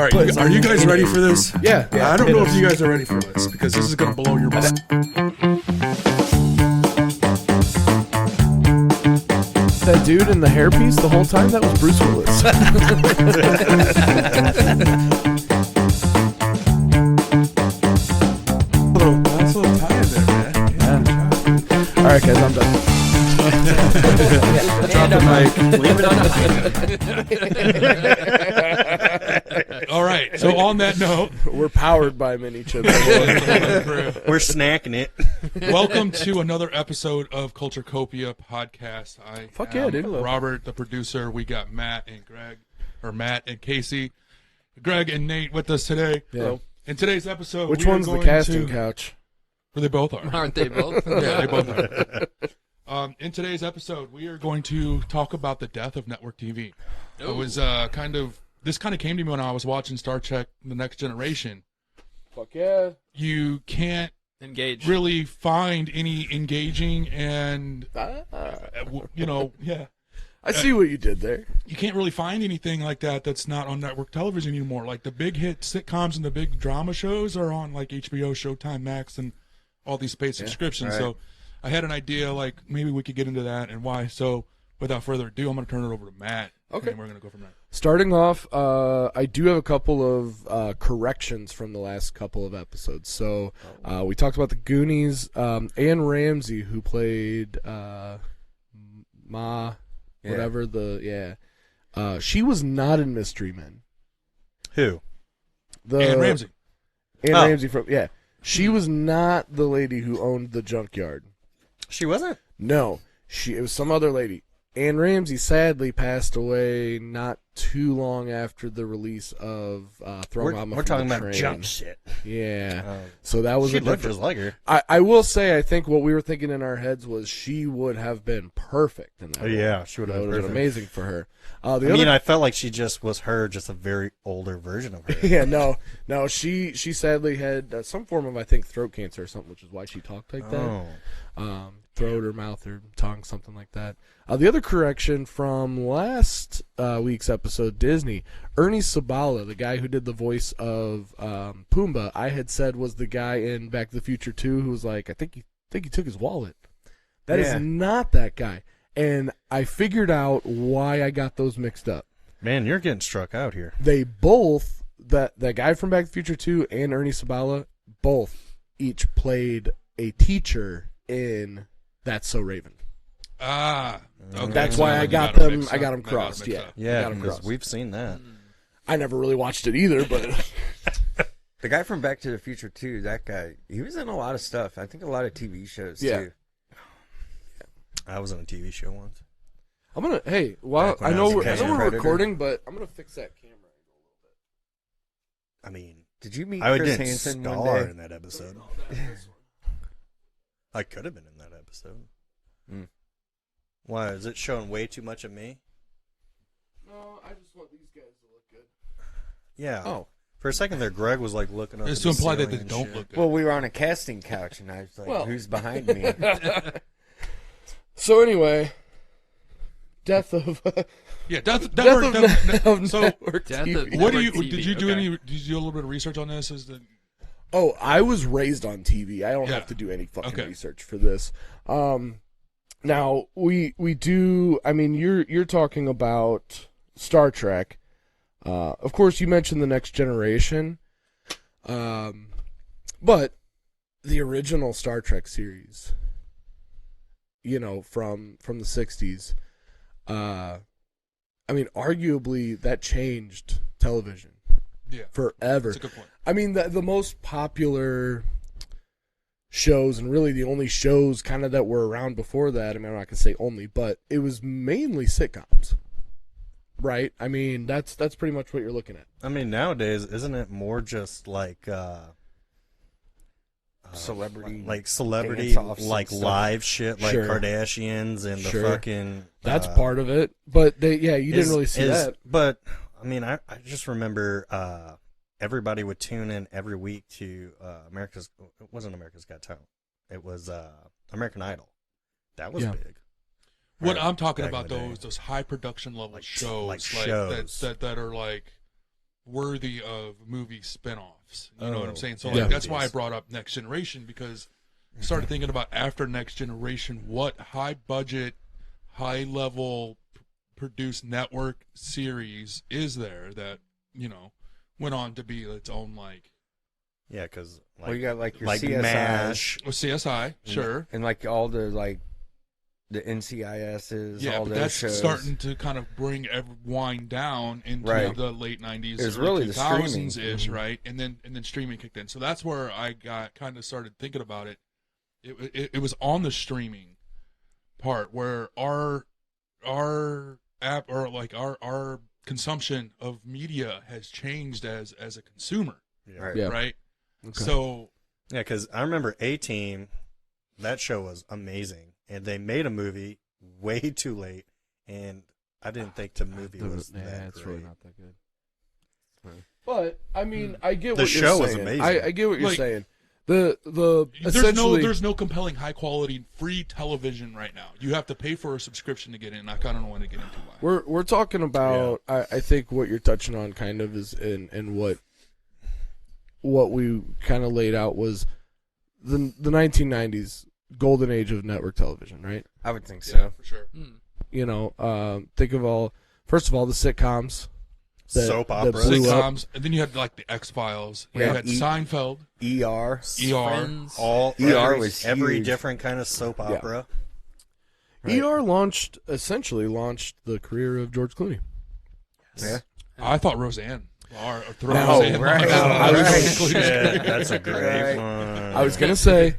All right, are you guys ready for this? Yeah. I don't know if you guys are ready for this because this is going to blow your mind. That dude in the hairpiece the whole time, that was Bruce Willis. Nice little tie in there, man. Yeah. All right, guys, I'm done. Drop the mic. Leave it on. All right. So on that note, We're powered by mini chips. We're snacking it. welcome to another episode of Culture Copia podcast. Fuck yeah, dude. Robert, the producer. We got Matt and Casey, Greg and Nate with us today. Yeah. In today's episode, Which we are one's the going casting to, couch? Where they both are. Aren't they both? Yeah, they both are. In today's episode, we are going to talk about the death of network TV. It was this kind of came to me when I was watching Star Trek: The Next Generation. Fuck yeah. You can't Engage. really find any engaging and I see what you did there. you can't really find anything like that that's not on network television anymore. Like the big hit sitcoms and the big drama shows are on like HBO, Showtime, Max, and all these paid subscriptions. right. So I had an idea, like maybe we could get into that and why. So without further ado, I'm going to turn it over to Matt. Okay. And we're going to go from there. Starting off, I do have a couple of corrections from the last couple of episodes. So we talked about the Goonies. Anne Ramsey, who played Ma, whatever she was not in Mystery Men. Who? Anne Ramsey. Anne Ramsey she was not the lady who owned the junkyard. She wasn't? No, it was some other lady. Anne Ramsey sadly passed away not too long after the release of Throw Mama We're from talking the about Train. jump shit. Yeah. So that was She a looked different. just like her. I will say, I think what we were thinking in our heads was she would have been perfect in that. Oh, yeah, she would have That been would have been perfect. amazing for her. I felt like she just was her, just a very older version of her. Yeah, no. She sadly had some form of, I think, throat cancer or something, which is why she talked like that. Throat or mouth or tongue, something like that. The other correction from last week's episode, Disney, Ernie Sabala, the guy who did the voice of Pumbaa, I had said was the guy in Back to the Future 2 who was like, I think he took his wallet. That is not that guy. And I figured out why I got those mixed up. Man, you're getting struck out here. They both, that guy from Back to the Future 2 and Ernie Sabala, both each played a teacher in That's So Raven. Okay. That's why I got them them. mixed I got up. them crossed. Yeah, I Yeah, got 'em because crossed. we've seen that. I never really watched it either, but The guy from Back to the Future 2, that guy, he was in a lot of stuff. I think a lot of TV shows, Yeah. too. I was on a TV show once. I'm gonna. Hey, well, Back when I I know was a we're kid. Predator. recording, but I'm gonna fix that camera I mean, Did you meet I Chris didn't Hansen one star day? in that episode. I could have been in that episode. Hmm. Why? Is it showing way too much of me? No, I just want these guys to look good. Yeah. Oh. For a second there, Greg was like looking up. It's at to the imply that ceiling they and don't shit. look good. Well, we were on a casting couch, and I was like, Well. who's behind me? So anyway, death of Death of so network Death TV. of- what do you Network did TV, you do okay. did you do a little bit of research on this? Oh, I was raised on TV. I don't Yeah. have to do any fucking Okay. research for this. Now we do. I mean, you're talking about Star Trek. Of course, you mentioned The Next Generation. But the original Star Trek series, from the 60s, I mean, arguably that changed television forever. That's a good point. I mean, the most popular shows, and really the only shows kind of that were around before that, I mean, I'm not going to say only, but it was mainly sitcoms, right? I mean, that's pretty much what you're looking at. I mean, nowadays, isn't it more just like Celebrity celebrity, dance-offs like and stuff. live shit, like Sure. Kardashians and the Sure. fucking. That's part of it, but you didn't really see that. But I mean, I just remember everybody would tune in every week to America's. It wasn't America's Got Talent. It was American Idol. That was Yeah. big. What Right, I'm talking back in about the day. those high production level Like shows, shows. that are like worthy of movie spinoffs. You know what I'm saying? So Yeah. like that's why I brought up Next Generation, because I started thinking about after Next Generation, what high budget, high level produced network series is there that, you know, went on to be its own like Yeah, because like, Well, you got like your like CSI MASH. CSI, sure. and like all the like the NCISs, Yeah, all but those that's shows. starting to kind of wind down into Right. the late 90s, It's early really the 2000s streaming. ish, right? And then streaming kicked in. So that's where I got kind of started thinking about it. It was on the streaming part where our app or like our consumption of media has changed as a consumer, Right. Yeah. right? Okay. So Yeah, because I remember A-Team, that show was amazing, and they made a movie way too late, and I didn't think the movie was that it's great. really not that good. But I mean, I get The what show you're was saying. amazing. I get what you're Like, saying. The there's essentially no compelling high quality free television right now. You have to pay for a subscription to get in. I kind of don't want to get into why. we're talking about. I think what you're touching on kind of is and what we kind of laid out was the 1990s golden age of network television, right? I would think Yeah, so. for sure. You know, think of first of all the sitcoms. that- Soap that operas. blew up. Sitcoms, and then you had like the X-Files. Yeah. You had Seinfeld, ER. ER. Friends. All ER every, was every huge. different kind of soap opera. Right. ER essentially launched the career of George Clooney. Yeah. I thought Roseanne. Or throw No, Roseanne. right. I was- Shit, that's a great Right. one. I was gonna say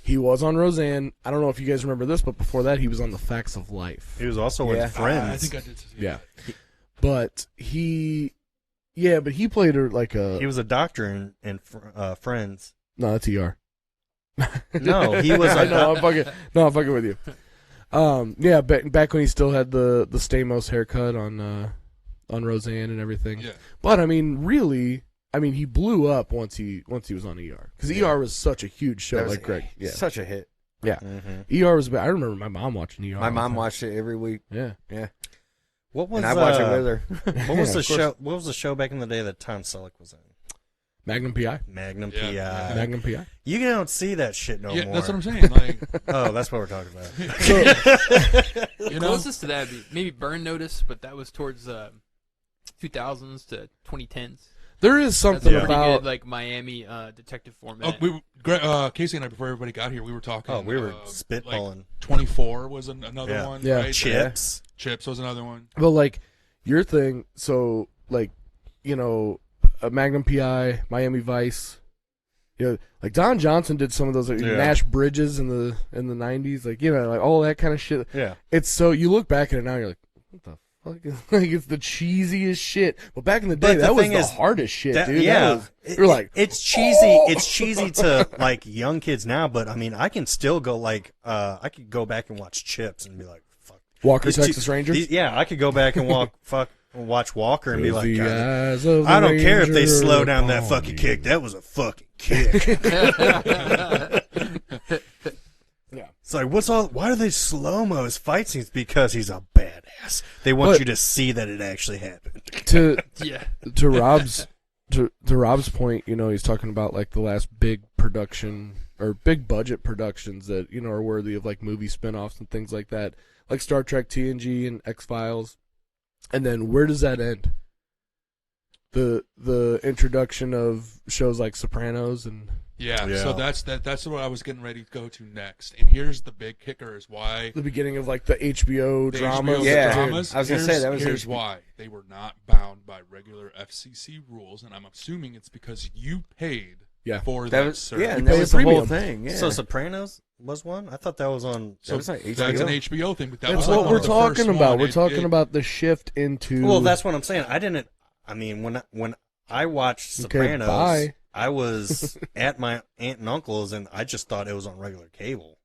he was on Roseanne. I don't know if you guys remember this, but before that he was on The Facts of Life. He was also Yeah. in Friends. I think I did. Yeah, but he played her like a He was a doctor in Friends. no, that's ER. No, he was I a know. I'm fucking with you. Yeah, back when he still had the Stamos haircut on Roseanne and everything. Yeah. But I mean, really, he blew up once he was on ER because ER was such a huge show. That was Like Greg, yeah, Such a hit. ER was. I remember my mom watching ER. My all the mom time. watched it every week. Yeah. What was And I watch it with her. What was Yeah, the of course. show? What was the show back in the day that Tom Selleck was in? Magnum PI. Magnum Yeah, PI. yeah. Magnum PI. You don't see that shit no Yeah, more. that's what I'm saying. Like, Oh, that's what we're talking about. you know, Closest to that would be maybe Burn Notice, but that was towards 2000s to 2010s. There is That's something a pretty about good, like Miami detective format. Casey and I, before everybody got here, we were talking. Oh, we were like, spitballing. 24 was another Yeah. one. Yeah. Right? Chips. Chips was another one. well, like your thing. So, like, Magnum PI, Miami Vice. Like Don Johnson did some of those, like, Yeah. Nash Bridges in the '90s, like like all that kind of shit. Yeah. It's so you look back at it now, you're like, what the fuck? Like it's the cheesiest shit. But back in the day, But the that was thing the is, hardest shit, That- dude. yeah. That was, you're like, it's cheesy. It's cheesy to like young kids now, but I mean, I can still go like I could go back and watch Chips and be like, fuck. Walker, These two- Texas Ranger. Yeah, I could go back and watch Walker and be like, The God, eyes of the I don't care if they Ranger slow down that upon fucking you. kick. That was a fucking kick. Yeah. It's like, why do they slow-mo his fight scenes? Because he's a badass. They want But- you to see that it actually happened. To yeah. to Rob's point, he's talking about like the last big production or big budget productions that are worthy of like movie spin-offs and things like that, like Star Trek, TNG, and X-Files. And then where does that end? The introduction of shows like Sopranos and Yeah. Yeah. So that's what I was getting ready to go to next. And here's the big kicker: is why the beginning of like the HBO the dramas. HBO Yeah. dramas. I was gonna say, that was here's HBO. why they were not bound by regular FCC rules, and I'm assuming it's because you paid Yeah. for That that was, service. yeah, and pay that a was the whole premium. thing. Yeah. So Sopranos was one? I thought that was on. That was like That's HBO. an HBO thing, but that That's was like what one we're of the first talking about. one. We're talking It- about the shift into. Well, that's what I'm saying. I mean, when I watched Okay, Sopranos, bye. I was at my aunt and uncle's, and I just thought it was on regular cable.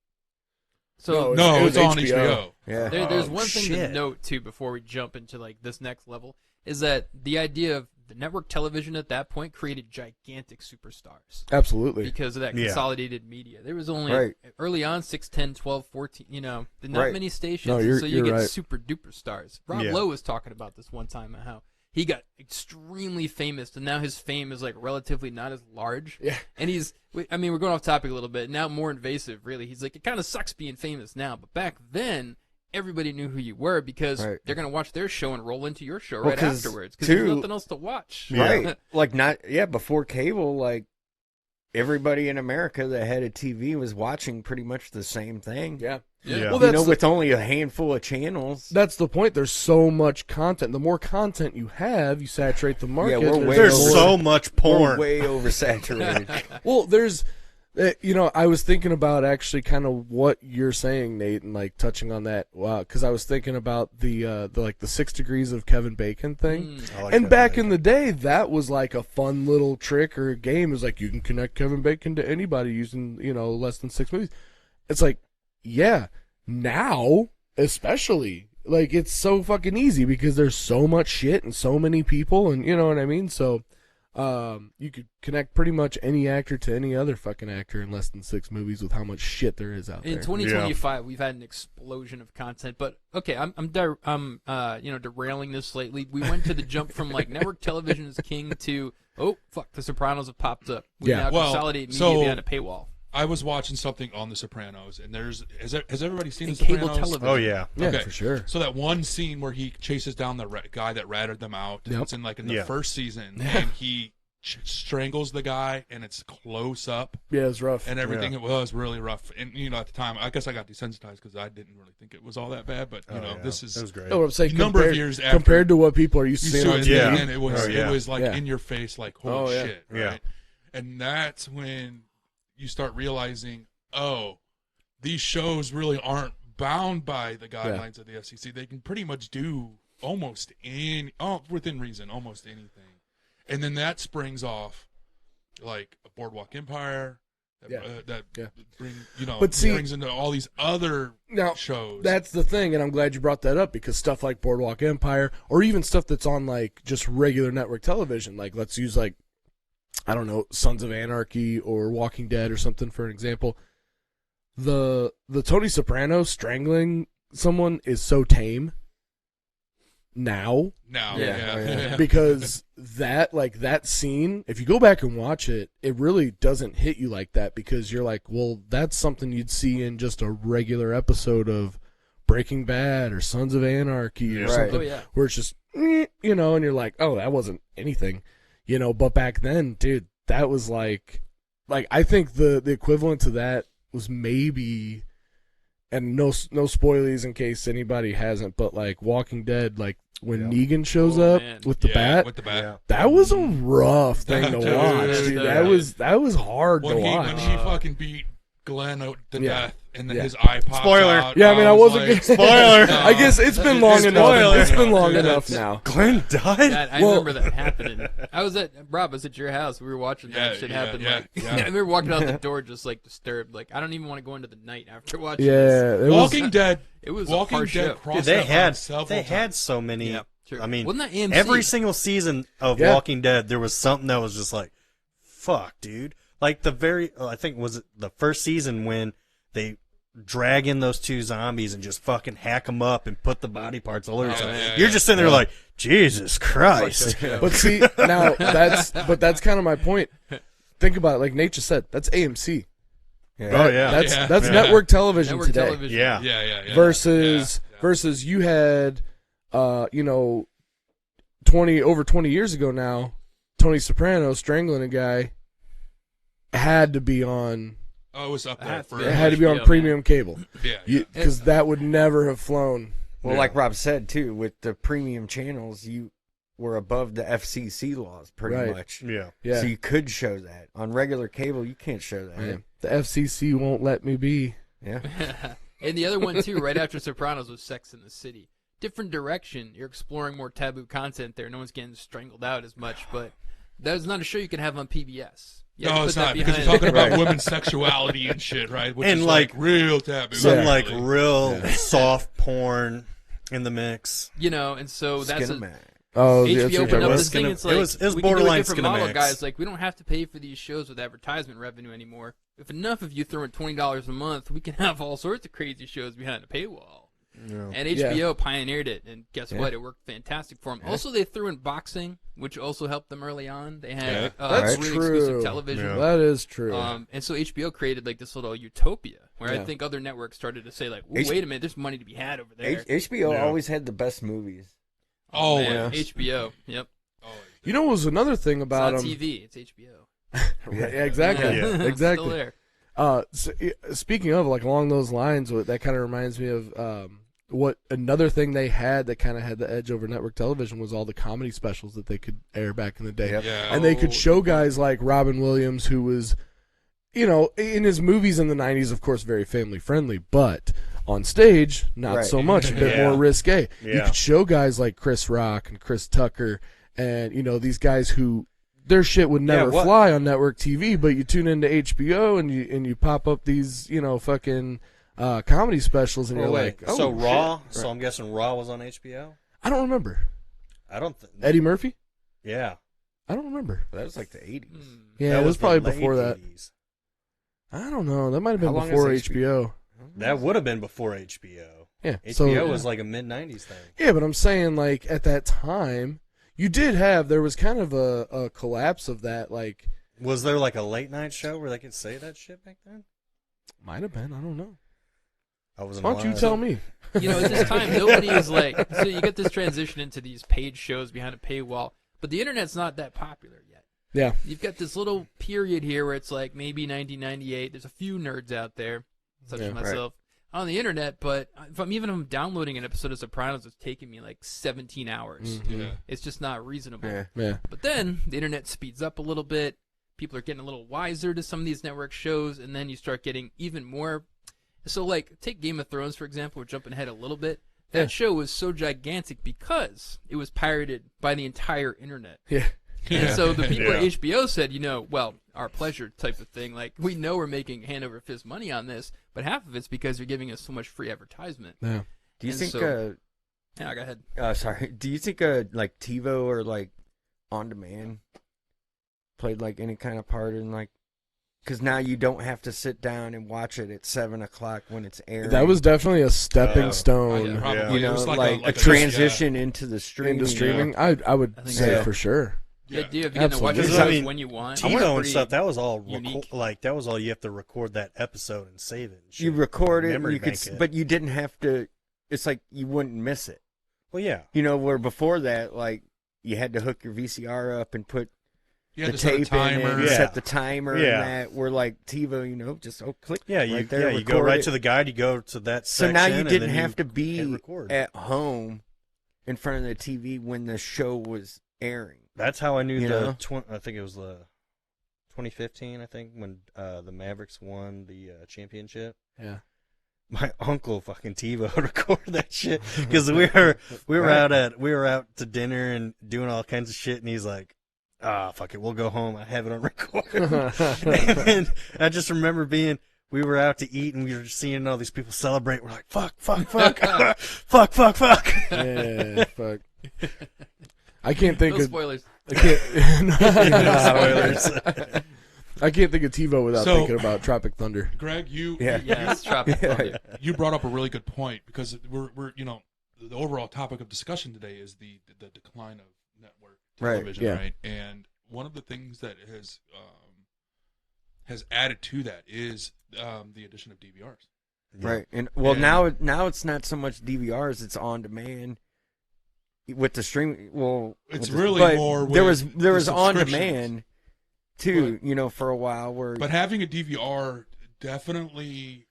So No, It it's was on HBO. HBO. Yeah. there's Oh, one thing shit. to note too before we jump into like this next level is that the idea of the network television at that point created gigantic superstars Absolutely. because of that Yeah. consolidated media. There was only Right. early on 6, 10, 12, 14, not Right. many stations, No, you're so you get right. super duper stars. Rob Yeah. Lowe was talking about this one time how he got extremely famous, and now his fame is like relatively not as large. Yeah. And I mean, we're going off topic a little bit now, more invasive, really. He's like, it kind of sucks being famous now, but back then, everybody knew who you were because Right. they're gonna watch their show and roll into your show Well, right 'cause, afterwards because there's too- nothing else to watch. Right. Like before cable, like everybody in America that had a TV was watching pretty much the same thing. Yeah. Yeah. Well, You that's know, the, with only a handful of channels. that's the point. There's so much content. The more content you have, you saturate the market. we're There's more- so much We're porn. way oversaturated. Well, there's, I was thinking about actually kind of what you're saying, Nate, and like touching on that. Because I was thinking about the 6 degrees of Kevin Bacon thing. I like And that back idea. in the day, that was like a fun little trick or a game. It was like you can connect Kevin Bacon to anybody using less than 6 movies. It's like, yeah, now especially like it's so fucking easy because there's so much shit and so many people, and you know what I mean. So you could connect pretty much any actor to any other fucking actor in less than 6 movies with how much shit there is out In there. 2025, we've had an explosion of content. But okay, I'm derailing this slightly. We went to the jump from like network television is king to The Sopranos have popped up. We Yeah. now Well, consolidate media so- behind a paywall. I was watching something on The Sopranos, and has everybody seen And The cable Sopranos? television. Oh yeah. Yeah, Okay. for sure. So that one scene where he chases down the guy that ratted them out, Yep. it's in the Yeah. first season, and he strangles the guy, and it's close up, Yeah, it's rough. and everything. It was really rough, and at the time, I guess I got desensitized because I didn't really think it was all that bad. But this is It was great. Oh, I'm saying number of compared, years after compared to what people are used to you seeing saw on it, TV. Yeah. and it was Oh, yeah. it was like Yeah. in your face, like holy Oh, yeah. shit, Yeah. right? And that's when you start realizing, oh, these shows really aren't bound by the guidelines of the FCC. They can pretty much do almost within reason, almost anything. And then that springs off like a Boardwalk Empire. That But see- brings into all these other Now, shows. that's the thing, and I'm glad you brought that up because stuff like Boardwalk Empire, or even stuff that's on like just regular network television, like let's use like, I don't know, Sons of Anarchy or Walking Dead or something for an example. The Tony Soprano strangling someone is so tame now now, Yeah. because that scene, if you go back and watch it, it really doesn't hit you like that because you're like, well, that's something you'd see in just a regular episode of Breaking Bad or Sons of Anarchy or Yeah. something, Oh, yeah. where it's just, and you're like, oh, that wasn't anything, but back then, dude, that was like I think the equivalent to that was maybe, and no spoilies in case anybody hasn't, but like Walking Dead, like when Negan shows Oh, up man. with the bat, with the bat. Yeah. that was a rough thing to Dude, watch, dude. yeah. That was hard When to he watch. fucking beat Glenn to Yeah. death, and then Yeah. his eye pops Spoiler. out. Yeah, I mean, I was wasn't like, Spoiler. no. I guess it's been long enough. Spoiler. It's been long Dude, enough that's- now. Glenn died. That, I Well- remember that happening. I was at your house. We were watching that Yeah, shit yeah, happen. yeah, like, yeah. I remember walking out the door just like disturbed. Like I don't even want to go into the night after watching Yeah, this. it was. Walking Dead. It was a Walking harsh Dead show. crossed Dude, they that line had several times. so many. Yeah, sure. I mean, Wasn't that AMC? every single season of Yeah. Walking Dead, there was something that was just like, fuck, dude. Like I think was it the first season when they drag in those 2 zombies and just fucking hack them up and put the body parts all over. Oh, yourself. yeah, You're yeah. just sitting there like, Jesus Christ. But see, now that's kind of my point. Think about it, like Nate just said, that's AMC. Oh yeah. That's Yeah. network television network today. television. Yeah. Yeah. Versus Yeah. versus you had 20 years ago now, Tony Soprano strangling a guy had to be on Oh, it was up there for. Yeah, it had to be on HBO, premium cable Yeah. because that would never have flown. Well, like Rob said too, with the premium channels, you were above the FCC laws pretty Right. much. Yeah. Yeah, So you could show that on regular cable. You can't show that. man. The FCC won't let me be. Yeah. And the other one too, right after Sopranos, was Sex in the City. Different direction. You're exploring more taboo content there. No one's getting strangled out as much, but that's not a show you can have on PBS. You have to No, put it's that not because behind- you're talking about Right. women's sexuality and shit, right? Which And, is like, real taboo. Some Yeah. like really. real soft porn in the mix. and so that's a, Skinemax. Oh, HBO that's opened right. up was this thing. gonna- It's it like was we can do a borderline different model, Skinemax. guys. Like we don't have to pay for these shows with advertisement revenue anymore. If enough of you throw in $20 a month, we can have all sorts of crazy shows behind a paywall. And HBO pioneered it, and guess what? It worked fantastic for them. Also, they threw in boxing, which also helped them early on. They had That's really true. exclusive television. Yeah. That is true. And so HBO created like this little utopia where I think other networks started to say like, wait a minute, there's money to be had over there. HBO always had the best movies. Oh, man. HBO. Yep. You know, what was another thing about It's them? not TV. It's HBO. Exactly. Yeah. Exactly. Still there. Speaking of, like, along those lines, that kind of reminds me of what another thing they had that kind of had the edge over network television was all the comedy specials that they could air back in the day. Yep. Yeah. And they could show guys like Robin Williams, who was, you know, in his movies in the 90s, of course, very family friendly, but on stage, not so much, a bit more risque. You could show guys like Chris Rock and Chris Tucker and, you know, these guys who their shit would never fly on network TV, but you tune into HBO and you pop up these, you know, fucking comedy specials and you're like, oh, so Raw? shit. So I'm guessing Raw was on HBO? I don't remember. I don't think. Eddie Murphy? Yeah. I don't remember. That was like the 80s. Yeah, That it was the probably late before that. 80s. I don't know. That might have been How long before is HBO. That would have been before HBO. Yeah. HBO was like a mid-90s thing. Yeah, but I'm saying, like, at that time, there was kind of a collapse of that, like. Was there like a late-night show where they could say that shit back then? Might have been. I don't know. I wasn't Why don't you alive. tell me? You know, at this time, nobody is like. So you get this transition into these paid shows behind a paywall, but the internet's not that popular yet. Yeah. You've got this little period here where it's like maybe 1998. There's a few nerds out there, such as myself, on the internet. But if I'm downloading an episode of Sopranos, it's taking me like 17 hours. Yeah. It's just not reasonable. Yeah. But then the internet speeds up a little bit. People are getting a little wiser to some of these network shows, and then you start getting even more. So, like, take Game of Thrones, for example. We're jumping ahead a little bit. That show was so gigantic because it was pirated by the entire internet. Yeah. And so the people at HBO said, you know, well, our pleasure type of thing. Like, we know we're making hand over fist money on this, but half of it's because you're giving us so much free advertisement. Yeah. Do you And think? so- Yeah, go ahead. Sorry. Do you think like TiVo or like on demand played like any kind of part in like? Because now you don't have to sit down and watch it at 7:00 when it's airing. That was definitely a stepping stone. Probably. You know, It was like, a a transition into the streaming. Into streaming. I would think say so. for sure. The idea of getting to watch Absolutely. shows I mean, when you want. TiVo and pretty stuff, that was all unique. that was all you have to record that episode and save it. And shit. You record it, Memory you could, bank it. but you didn't have to. It's like you wouldn't miss it. Well, yeah. You know, where before that, like you had to hook your VCR up and put You had the to set a tape in timer. and Yeah. set the timer. Yeah. And that we're like TiVo, you know, just click. Yeah, right there, you go record right it. to the guide, you go to that So section. now you and didn't then have to hit be record. at home in front of the TV when the show was airing. That's how I knew You know? I think it was the 2015, I think, when the Mavericks won the championship. Yeah. My uncle fucking TiVo recorded that shit because we were out to dinner and doing all kinds of shit, and he's like, fuck it, we'll go home. I have it on record. And I just remember we were out to eat and we were just seeing all these people celebrate. We're like, fuck, fuck, fuck. Yeah, fuck. I can't think No of spoilers. I can't, Spoilers. I can't think of TiVo without So- thinking about Tropic Thunder. Greg, you Yes, Tropic Thunder. you brought up a really good point because we're you know the overall topic of discussion today is the decline of network Right, television, yeah. right? And one of the things that has added to that is the addition of DVRs. Right. And well, And- now it's not so much DVRs; it's on demand with the streaming. Well, It's with the- really but more there with was there the was on subscriptions. demand too. You know, for a while where But having a DVR definitely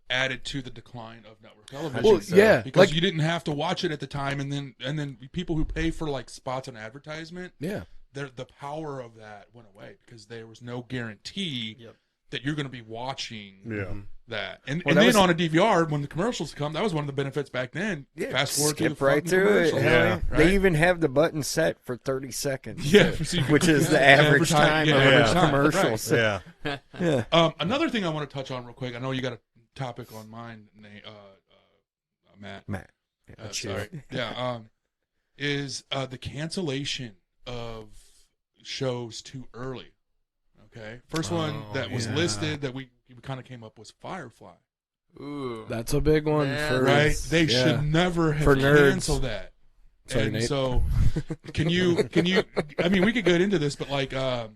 added to the decline of network television. Well, yeah, because like you didn't have to watch it at the time, and then people who pay for like spots on advertisement, yeah. the power of that went away because there was no guarantee Yep. that you're going to be watching Yeah. that. And, Well, and that then was- on a DVR, when the commercials come, that was one of the benefits back then. Yeah, Fast forward skip to the right fucking through it. commercials. Yeah. Right? They even have the button set for 30 seconds. Yeah, so you can- which is the average time of average a time, commercial. right. So- Yeah. yeah. Another thing I want to touch on real quick. I know you got a topic on mine, Matt. Matt. Sorry. Yeah. Is the cancellation of shows too early? Okay. First one that was listed that we kind of came up was Firefly. Ooh. That's a big one Yeah, for Right? They yeah. should never have For nerds. canceled that. Sorry, and Nate. so, can you? I mean, we could get into this, but like, I'm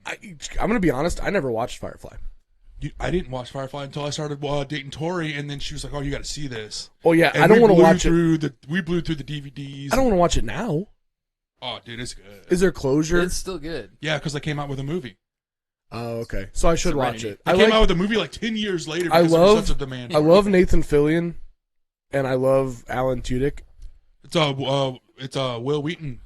gonna be honest. I never watched Firefly. I didn't watch Firefly until I started dating Tori, and then she was like, "Oh, you got to see this." Oh yeah, And I don't we want to blew watch it. through we blew through the DVDs. I don't want to watch it now. Oh, dude, it's good. Is there closure? It's still good. Yeah, because they came out with a movie. Oh, okay. So I should watch Serenity. it. They came out with a movie like 10 years later because there was such a demand. I love Nathan Fillion, and I love Alan Tudyk. It's a Will Wheaton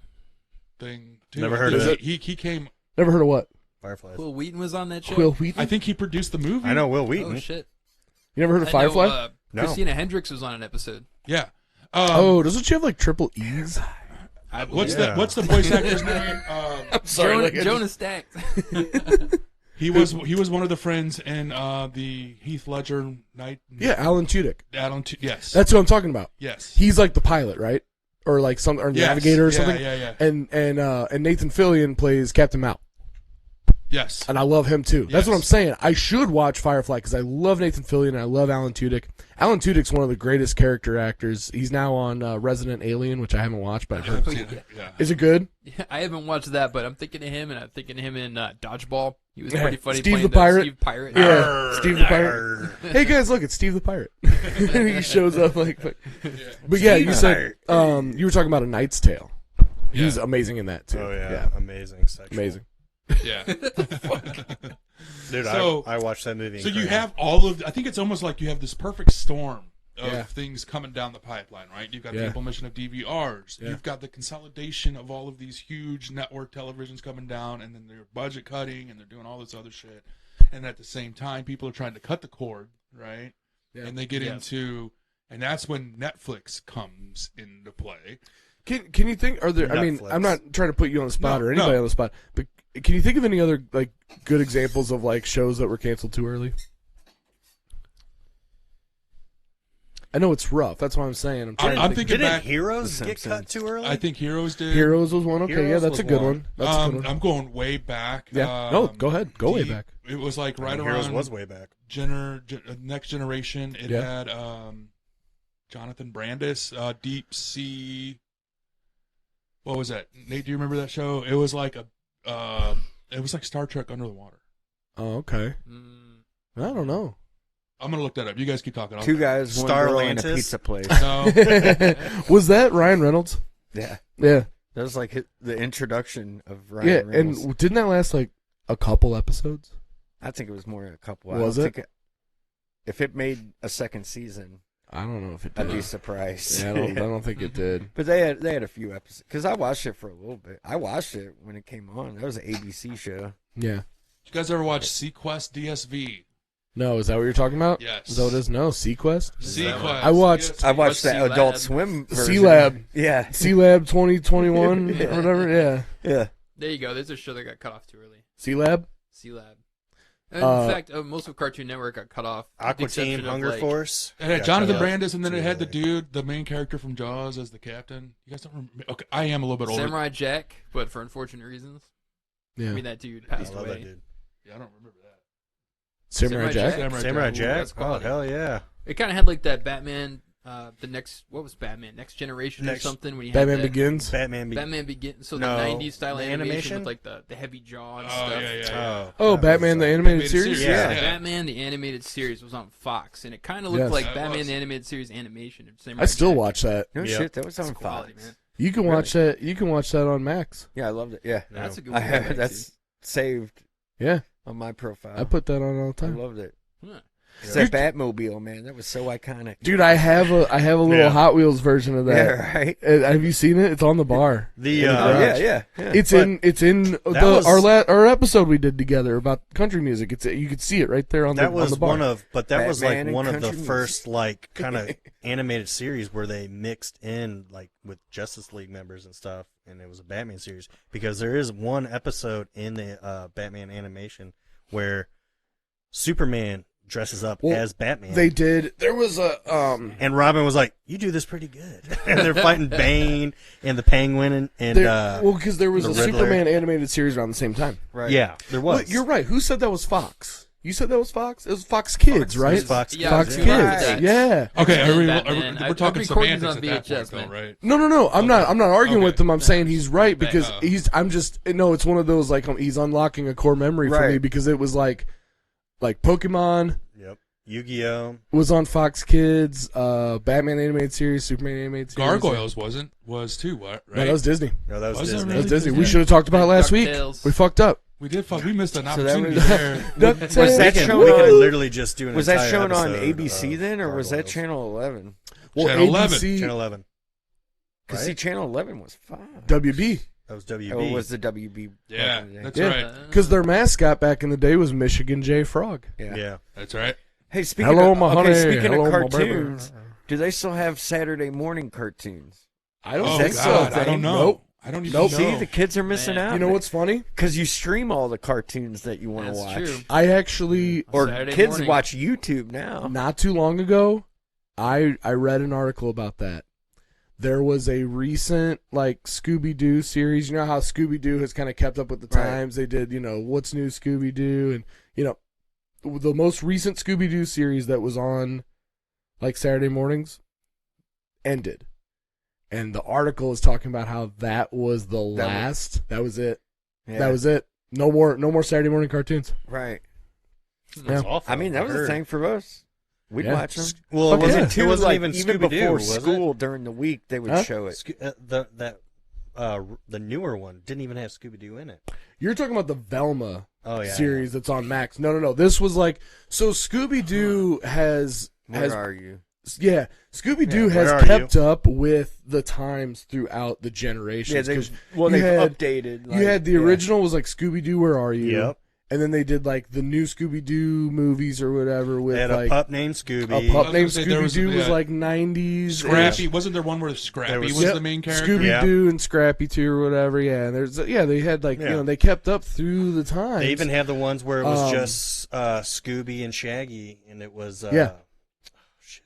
thing too. Never I heard think of it. He came. Never heard of what? Fireflies. Will Wheaton was on that show. Will Wheaton? I think he produced the movie. I know Will Wheaton. Oh shit! You never heard of I know, Firefly? No. Christina Hendricks was on an episode. Yeah. Doesn't she have like triple E's? What's Yeah. the voice actor's name? Jonas Stacked. He was one of the friends in the Heath Ledger night. Yeah, Alan Tudyk. Yes. That's what I'm talking about. yes. He's like the pilot, right? Or like the Yes. navigator or Yeah, something. Yeah. And Nathan Fillion plays Captain Mount, Yes. and I love him too. That's Yes. what I'm saying. I should watch Firefly because I love Nathan Fillion and I love Alan Tudyk. Alan Tudyk's one of the greatest character actors. He's now on Resident Alien, which I haven't watched, but I've heard. Yeah. Is it good? Yeah, I haven't watched that, but I'm thinking of him, and I'm thinking of him in Dodgeball. He was Yeah. pretty funny. Steve playing the Pirate. Steve Pirate. Yeah, Steve the Pirate. Hey guys, look, it's Steve the Pirate. He shows up like. But yeah, you said you were talking about A Knight's Tale. He's amazing in that too. Oh yeah, amazing. Sexual. Amazing. Yeah. Dude. So- I watched that movie. So in you Korea. have all of. I think it's almost like you have this perfect storm of Yeah. things coming down the pipeline, right? You've got the Yeah. implementation of DVRs. Yeah. You've got the consolidation of all of these huge network televisions coming down, and then they're budget cutting, and they're doing all this other shit. And at the same time, people are trying to cut the cord, right? Yeah. And they get Yeah. into, and that's when Netflix comes into play. Can you think? Are there? I mean, Netflix. I'm not trying to put you on the spot No, or anybody no. on the spot, but can you think of any other like good examples of like shows that were canceled too early? I know it's rough. That's what I'm saying. I'm trying I'm to think. thinking Didn't back. Heroes The get cut Simpsons. too early? I think Heroes did. Heroes was one. Okay, yeah, Heroes that's a was good one. one. That's a good one. I'm going way back. Yeah. No, go ahead. Go way deep. back. It was like right Heroes around was way back. Next Generation. It Yeah. had Jonathan Brandis, Deep Sea. What was that? Nate, do you remember that show? It was like it was like Star Trek Under the Water. Oh, okay. I don't know. I'm gonna look that up. You guys keep talking. Two guys, one girl, and a Starlantis. pizza place. No. Was that Ryan Reynolds? Yeah, Yeah. that was like the introduction of Ryan Yeah, Reynolds. and didn't that last like a couple episodes? I think it was more than a couple. Was I don't it? think if it made a second season, I don't know if it I'd did. be surprised. Yeah, I don't think it did. But they had a few episodes because I watched it for a little bit. I watched it when it came on. That was an ABC show. Yeah. You guys ever watch Sequest DSV? No, is that what you're talking about? Yes. Is that what it is? No, Sequest? Sequest. I watched- DSV. I watched that C-Lab. Adult Swim version. C-Lab. Yeah, C-Lab 2021 or whatever. Yeah. yeah. There you go. There's a show that got cut off too early. C-Lab? C-Lab. In Uh, fact, most of Cartoon Network got cut off. with the Aqua exception Teen, of, Hunger like, Force. It had Got Jonathan cut off Brandis, and then too it had the early. dude, the main character from Jaws, as the captain. You guys don't remember? Okay, I am a little bit older. Samurai Jack, but for unfortunate reasons. Yeah. I mean, that dude I passed love away. that dude. Yeah, I don't remember that. Samurai Jack? Samurai Ooh, Jack. that's Oh quality. hell yeah! It kind of had like that Batman, what was Batman? Next Generation or Next- something? When you Batman had that, Begins? Batman Begins. So No, the 90s style the animation animation? with like the heavy jaw and Oh, stuff. yeah. Oh, that Batman, was, the animated animated series? series, Yeah. yeah. Batman the animated series was on Fox, and it kind of looked Yes. like That Batman was. the animated series animation. of Samurai I still Jack. watch that. No Yep. shit, that was It's on quality, Fox. man. You can watch that. You can watch that on Max. Yeah, I loved it. Yeah, That's a good I one. to go have back that's saved Yeah. on my profile. I put that on all the I time. loved it. to. Huh. It's that Batmobile, man. That was so iconic. Dude, I have a little Yeah. Hot Wheels version of that. Yeah, right. Have you seen it? It's on the bar. The In the Oh garage. yeah. It's But in was- our episode we did together about country music. You could see it right there on that the was on the bar. one of, but that was Batman like and one of the country music. first like kind of animated series where they mixed in like with Justice League members and stuff, and it was a Batman series because there is one episode in the Batman animation where Superman dresses up Well, as Batman. They did. There was a And Robin was like, "You do this pretty good." And they're fighting Bane and the Penguin and because there was the a Riddler. Superman animated series around the same time. Right. yeah, there was. Well, you're right. Who said that was Fox? You said that was Fox? It was Fox Kids, right? It was Fox Yeah, Fox yeah. Kids. Right. Yeah. Okay, Batman. we're talking I've recorded semantics on at that VHS, point, though, man. right? No. I'm not arguing Okay. with him. I'm saying he's right Back because up. it's one of those like he's unlocking a core memory for me Right. because it was like Pokemon Yep. Yu-Gi-Oh. was on Fox Kids, Batman animated series, Superman animated series. Gargoyles was too, what? Right? No, that was Disney. No, that was Was it Disney. That was really? Disney. We should have talked about it last week. DuckTales. We fucked up. We missed an So that opportunity was- there. Was that We shown could on? literally just do an Was that entire shown on episode ABC of then, or was that Gargoyles. Channel 11? Well, Channel 11. ABC, Channel 11? Because Right? see, Channel 11 was fine. WB, That was WB. Or was the WB? Yeah, back in the day? that's Yeah. right. because their mascot back in the day was Michigan J Frog. Yeah. Yeah. That's right. Hey, speaking Hello, of, my okay, honey. speaking Hello, of my baby. cartoons, do they still have Saturday morning cartoons? I don't Oh think that's so. God, so I don't know. Nope. I don't even Nope. know. See, the kids are missing Man. out. You know what's funny? Because you stream all the cartoons that you want to That's watch. true. I actually Or Saturday kids morning. watch YouTube now. not too long ago, I read an article about that. There was a recent Scooby Doo series. You know how Scooby Doo has kind of kept up with the Right. times. They did What's New Scooby Doo, and the most recent Scooby Doo series that was on Saturday mornings ended. And the article is talking about how that was the last. That was it. Yeah. That was it. No more Saturday morning cartoons. right. Yeah. Awful. I mean, that was a thing for us. We'd Yeah. watch them. Well, Fuck it wasn't, yeah. it Too, wasn't like, even even Scooby-Doo, before was school during the week, they would Huh? show it. The newer one didn't even have Scooby-Doo in it. You're talking about the Velma Oh, yeah. series that's on Max. No. This was so Scooby Doo has Where are you? yeah, Scooby Doo Yeah, has where are kept up with the times throughout the generations. Yeah, they've 'cause well, you they've had- updated. you had the yeah. original was Scooby Doo, Where Are You? Yep. And then they did the new Scooby Doo movies or whatever with They had a pup named Scooby. a pup I was named gonna say, there Scooby was- Doo was yeah. 90s. Scrappy wasn't there one where Scrappy There was, was- Yep. the main character? Scooby Doo and Scrappy too or whatever. Yeah, they had Yeah. they kept up through the times. They even had the ones where it was Um, just Scooby and Shaggy, and it was Yeah. shit.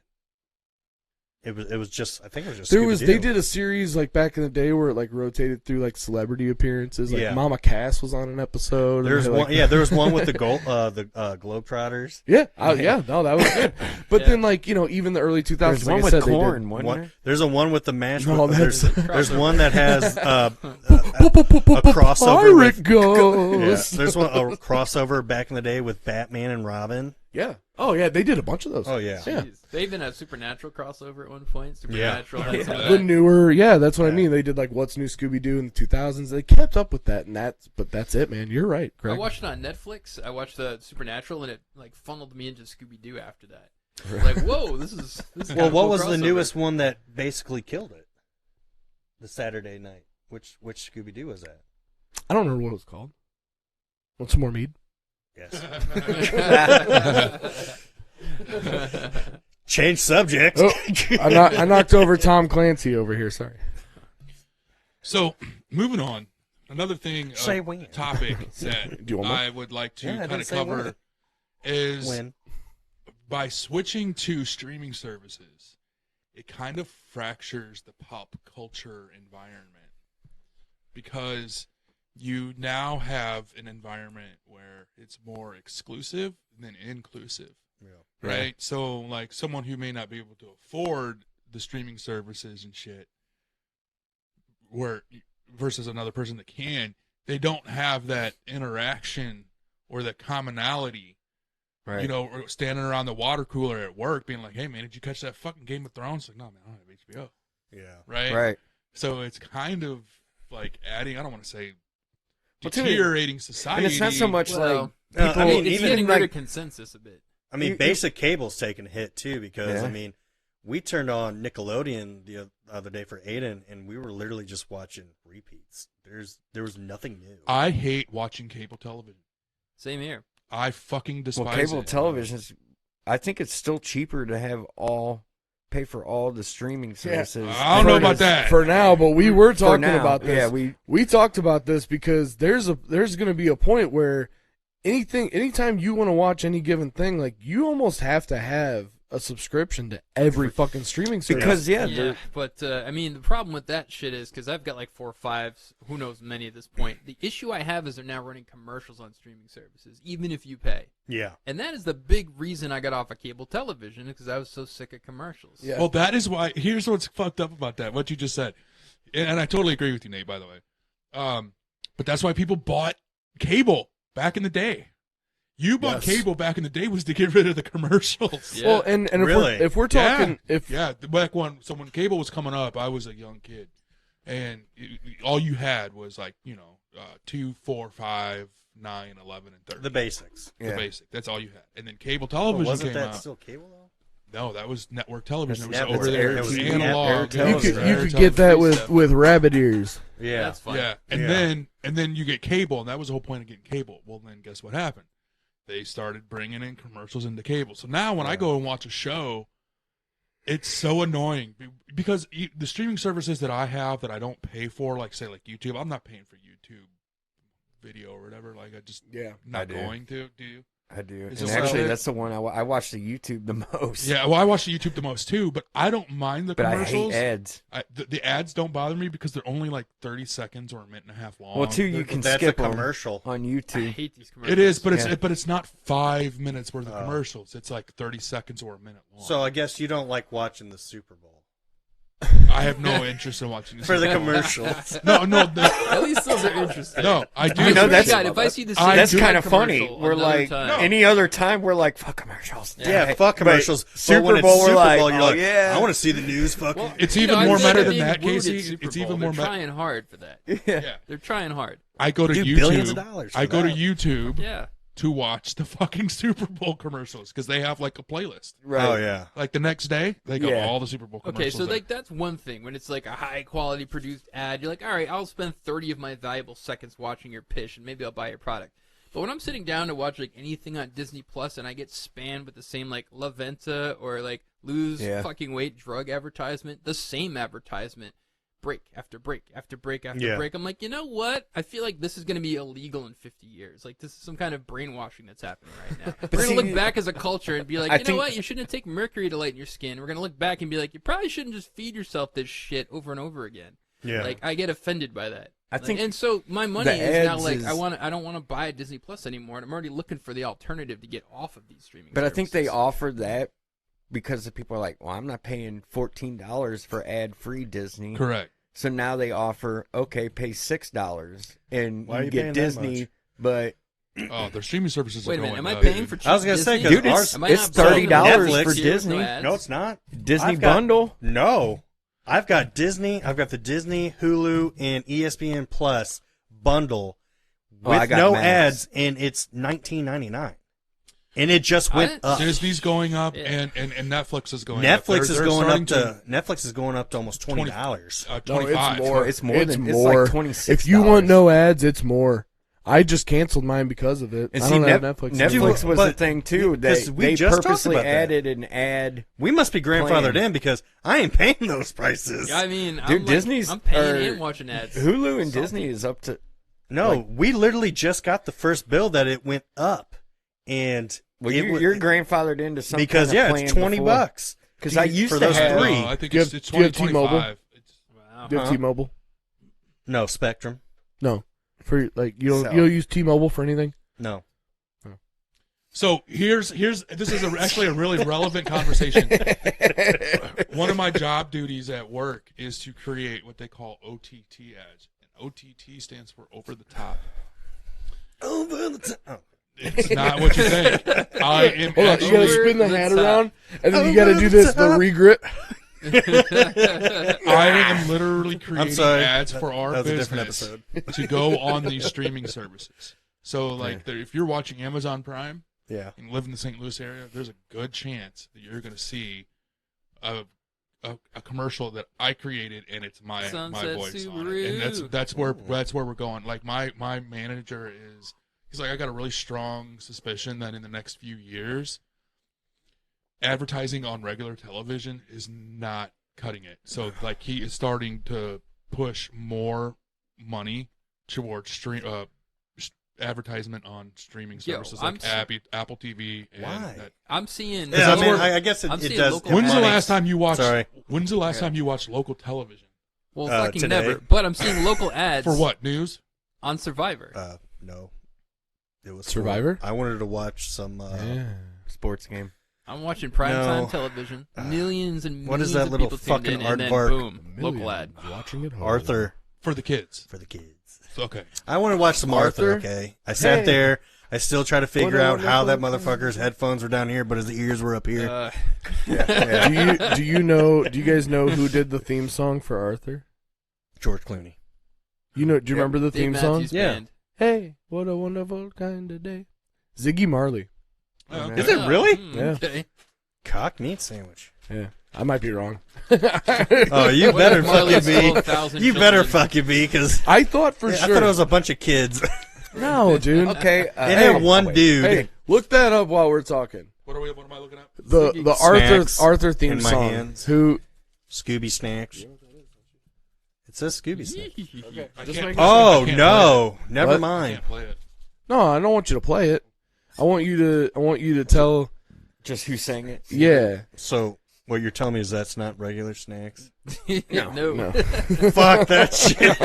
It was just, I think it was just There was Scooby-Doo. they did a series back in the day where it rotated through celebrity appearances. Yeah. Mama Cass was on an episode. and There's they, one, there was one with the Globetrotters. Yeah, no, that was good. But Yeah. then even the early 2000s, There's one with corn, wasn't One, there? there's a one with the mash. No, there's one that has a Pirate crossover with Ghost. There's a crossover back in the day with Batman and Robin. Yeah. Oh yeah, they did a bunch of those. Oh yeah. Yeah. Jeez. They even had Supernatural crossover at one point. Supernatural Yeah. had some of The that. newer, that's what I Yeah. mean. They did What's New Scooby Doo in the 2000s. They kept up with that, but that's it, man. You're right, I Greg. watched it on Netflix. I watched the Supernatural, and it funneled me into Scooby Doo after that. I was like, whoa, this is Well, kind of what cool was the crossover. newest one that basically killed it? The Saturday night. Which Scooby Doo was that? I don't remember what it was called. Want some more mead? Yes. Change subject. Oh, I knocked over Tom Clancy over here. Sorry. So, moving on. Another thing, Say when. topic that Do you want more? I would like to Yeah, I kind didn't of say cover when. is When? by switching to streaming services, it kind of fractures the pop culture environment because you now have an environment where it's more exclusive than inclusive. Yeah. Right? So, someone who may not be able to afford the streaming services and shit, versus another person that can, they don't have that interaction or that commonality. Right. Or standing around the water cooler at work, being like, "Hey, man, did you catch that fucking Game of Thrones?" No, man, I don't have HBO. Yeah. Right? Right. So it's kind of adding. I don't want to say Well, too, deteriorating society. And it's not so much Well, No, people. I mean, it's even getting rid like of consensus a bit. I mean, You- basic cable's taking a hit too because Yeah. I mean, we turned on Nickelodeon the other day for Aiden, and we were literally just watching repeats. There was nothing new. I hate watching cable television. Same here. I fucking despise well, cable it. television is. I think it's still cheaper to have pay for all the streaming services. I don't know about that. For now, but we were For talking now, about this. yeah, we talked about this because there's going to be a point where anytime you want to watch any given thing, you almost have to have a subscription to every fucking streaming service. Because Yeah, but I mean, the problem with that shit is because I've got like 4 or 5, who knows many at this point. The issue I have is they're now running commercials on streaming services, even if you pay. Yeah. And that is the big reason I got off of cable television, because I was so sick of commercials. Yeah. Well, that is why. Here's what's fucked up about that. What you just said, and I totally agree with you, Nate. By the way, but that's why people bought cable back in the day. You bought cable back in the day was to get rid of the commercials. Yeah. Well, and Really? if we're talking, Back when cable was coming up, I was a young kid, and all you had was like 2, 4, 5, 9, 11, and 13. The basics. The basic. That's all you had. And then cable But television wasn't came that out. still cable though? No, that was network television. It was That's over there. It was Air analog. TV. you Air could television. get that with rabbit ears. Yeah. That's fine. Yeah, and then you get cable, and that was the whole point of getting cable. Well, then guess what happened? They started bringing in commercials into cable. So now when I go and watch a show, it's so annoying because the streaming services that I have that I don't pay for, like YouTube, I'm not paying for YouTube video or whatever. Like I just not going to. Do you? I do. Is And it actually, like- that's the one I watch the YouTube the most. Yeah, well, I watch the YouTube the most too, but I don't mind the But I commercials. hate ads. The ads don't bother me because they're only like 30 seconds or a minute and a half long. Well, too, you can That's skip a 'em commercial. on I YouTube. hate these commercials. It is, but Yeah. it's not 5 minutes worth of commercials. It's like 30 seconds or a minute long. So I guess you don't like watching the Super Bowl I have no interest in watching this for the commercials. No, At least those are interesting. no, I do. You know, I that's- God, if I see the same That's kind kind of funny. We're like time, any other time, we're like fuck commercials. Yeah, fuck But commercials. Super but when Bowl, it's we're Super like, Bowl, you're oh, like, yeah. I want to see the news. Fucking. Well, It's you even know, I more feel meta like than they're that, being wooed at Casey. Super It's Bowl. even They're more meta. trying hard for that. Yeah. They're trying hard. I go to Dude, YouTube. billions of dollars for I go to that. YouTube Yeah. to watch the fucking Super Bowl commercials because they have like a playlist. Right. Oh yeah. Like the next day, they got Yeah. all the Super Bowl Okay, commercials. so there. like that's one thing when it's like a high quality produced ad. You're like, all right, I'll spend 30 of my valuable seconds watching your pitch, and maybe I'll buy your product. But when I'm sitting down to watch like anything on Disney Plus, and I get spammed with the same like La Venta or like lose fucking weight drug advertisement, the same advertisement, break after break after break after break. I'm like, you know what? I feel like this is going to be illegal in 50 years. Like this is some kind of brainwashing that's happening right now. We're going to look back as a culture and be like, you know what? You shouldn't take mercury to lighten your skin. We're going to look back and be like, you probably shouldn't just feed yourself this shit over and over again. Yeah. Like I get offended by that. I think and so my money the is now ads like is- I don't want to buy Disney Plus anymore, and I'm already looking for the alternative to get off of these streaming. But I think they services. offered that because the people are like, well, I'm not paying $14 for ad-free Disney. correct. So now they offer, okay, pay $6 and Why are you you get paying that Disney, much? but Oh, their streaming services Wait are a minute, going am I up, paying dude. for cheap I was gonna say, Disney? dude, it's Am I it's not $30 paying Netflix for here? Disney. No ads? No, it's not. Disney I've got- bundle. No, I've got Disney. I've got the Disney, Hulu, and ESPN Plus bundle Oh, with I got no Max. ads, and it's $19.99, and it just went up. Disney's going up, Yeah. and Netflix is going up. Netflix is They're going starting up to Netflix is going up to almost $20. No, 25. it's more. It's more It's than more. it's like $26. If you want no ads, it's more. I just canceled mine because of it. and I see, don't have Netflix. Netflix anymore. was the But- thing too. because we They just talked purposely about that. added an ad. We must be grandfathered Plan. in because I ain't paying those prices. I mean, Dude, I'm Disney's- I'm paying or and watching ads. Hulu and Salty. Disney is up to. No, Like- we literally just got the first bill that it went up, and Well, it you're grandfathered into some because kind of it's plan $20 before. bucks. 'Cause I used for to those have- three. No, I think Do you it's have- it's do you have 2025. T-Mobile? Wow. Do you have Huh? T-Mobile? No Spectrum. No. For like you don't So- you don't use T-Mobile for anything? No. So here's this is actually a really relevant conversation. One of my job duties at work is to create what they call OTT ads, and OTT stands for over the top. Over the top. Oh. It's not what you think. I am Hold on, you gotta actually, spin the Over hat the top. around, and then you gotta do this, the regrit. I am literally creating sorry. ads for our That was a different business episode. to go on these streaming services. So like if you're watching Amazon Prime Yeah. and live in the St. Louis area, there's a good chance that you're going to see a commercial that I created, and it's my Sunset voice on Subaru. it. And that's where we're going. Like my manager he's like, I got a really strong suspicion that in the next few years, advertising on regular television is not cutting it. So like he is starting to push more money towards advertisement on streaming Yo, services I'm like s- Apple TV. And Why? that- I'm seeing. Yeah, I that's mean, where- I guess I'm it seeing does. local- When's the money. last time you watched? Sorry. When's the last time you watched local television? Well, fucking today. never. But I'm seeing local ads For what news? on Survivor. No. It was Survivor? I wanted to watch some. Sports game. I'm watching primetime No. television. Millions and millions What is that of little people tuned fucking in, and then aardvark? boom, local ad. Watching it home. Arthur For the kids. for the kids. Okay. I want to watch some Arthur. Arthur? Okay, I sat Hey. there. I still try to figure What a out how that wonderful motherfucker's headphones were down here, but his ears were up here. Do you guys know who did the theme song for Arthur? George Clooney. Do you remember the Dave theme song? Matthews Yeah. Band. Hey, what a wonderful kind of day. Ziggy Marley. Oh, Is okay. Is it really? Hmm, Yeah. Okay. Cock meat sandwich. Yeah, I might be wrong. Oh, you What better if Marley fucking be. 12,000 You better children? fucking be, because I thought for I sure. thought it was a bunch of kids. No, dude. Okay. It had one wait. dude. Hey, look that up while we're talking. What am I looking at? The Snacks Arthur theme in my song. hands. Who? Scooby Snacks. It says Scooby Snacks. I Just can't- make- Oh I can't no! Never What? I mind. can't play it. No, I don't want you to play it. I want you to tell. Just who sang it? Yeah. So what you're telling me is that's not regular snacks? no. No. Fuck that shit!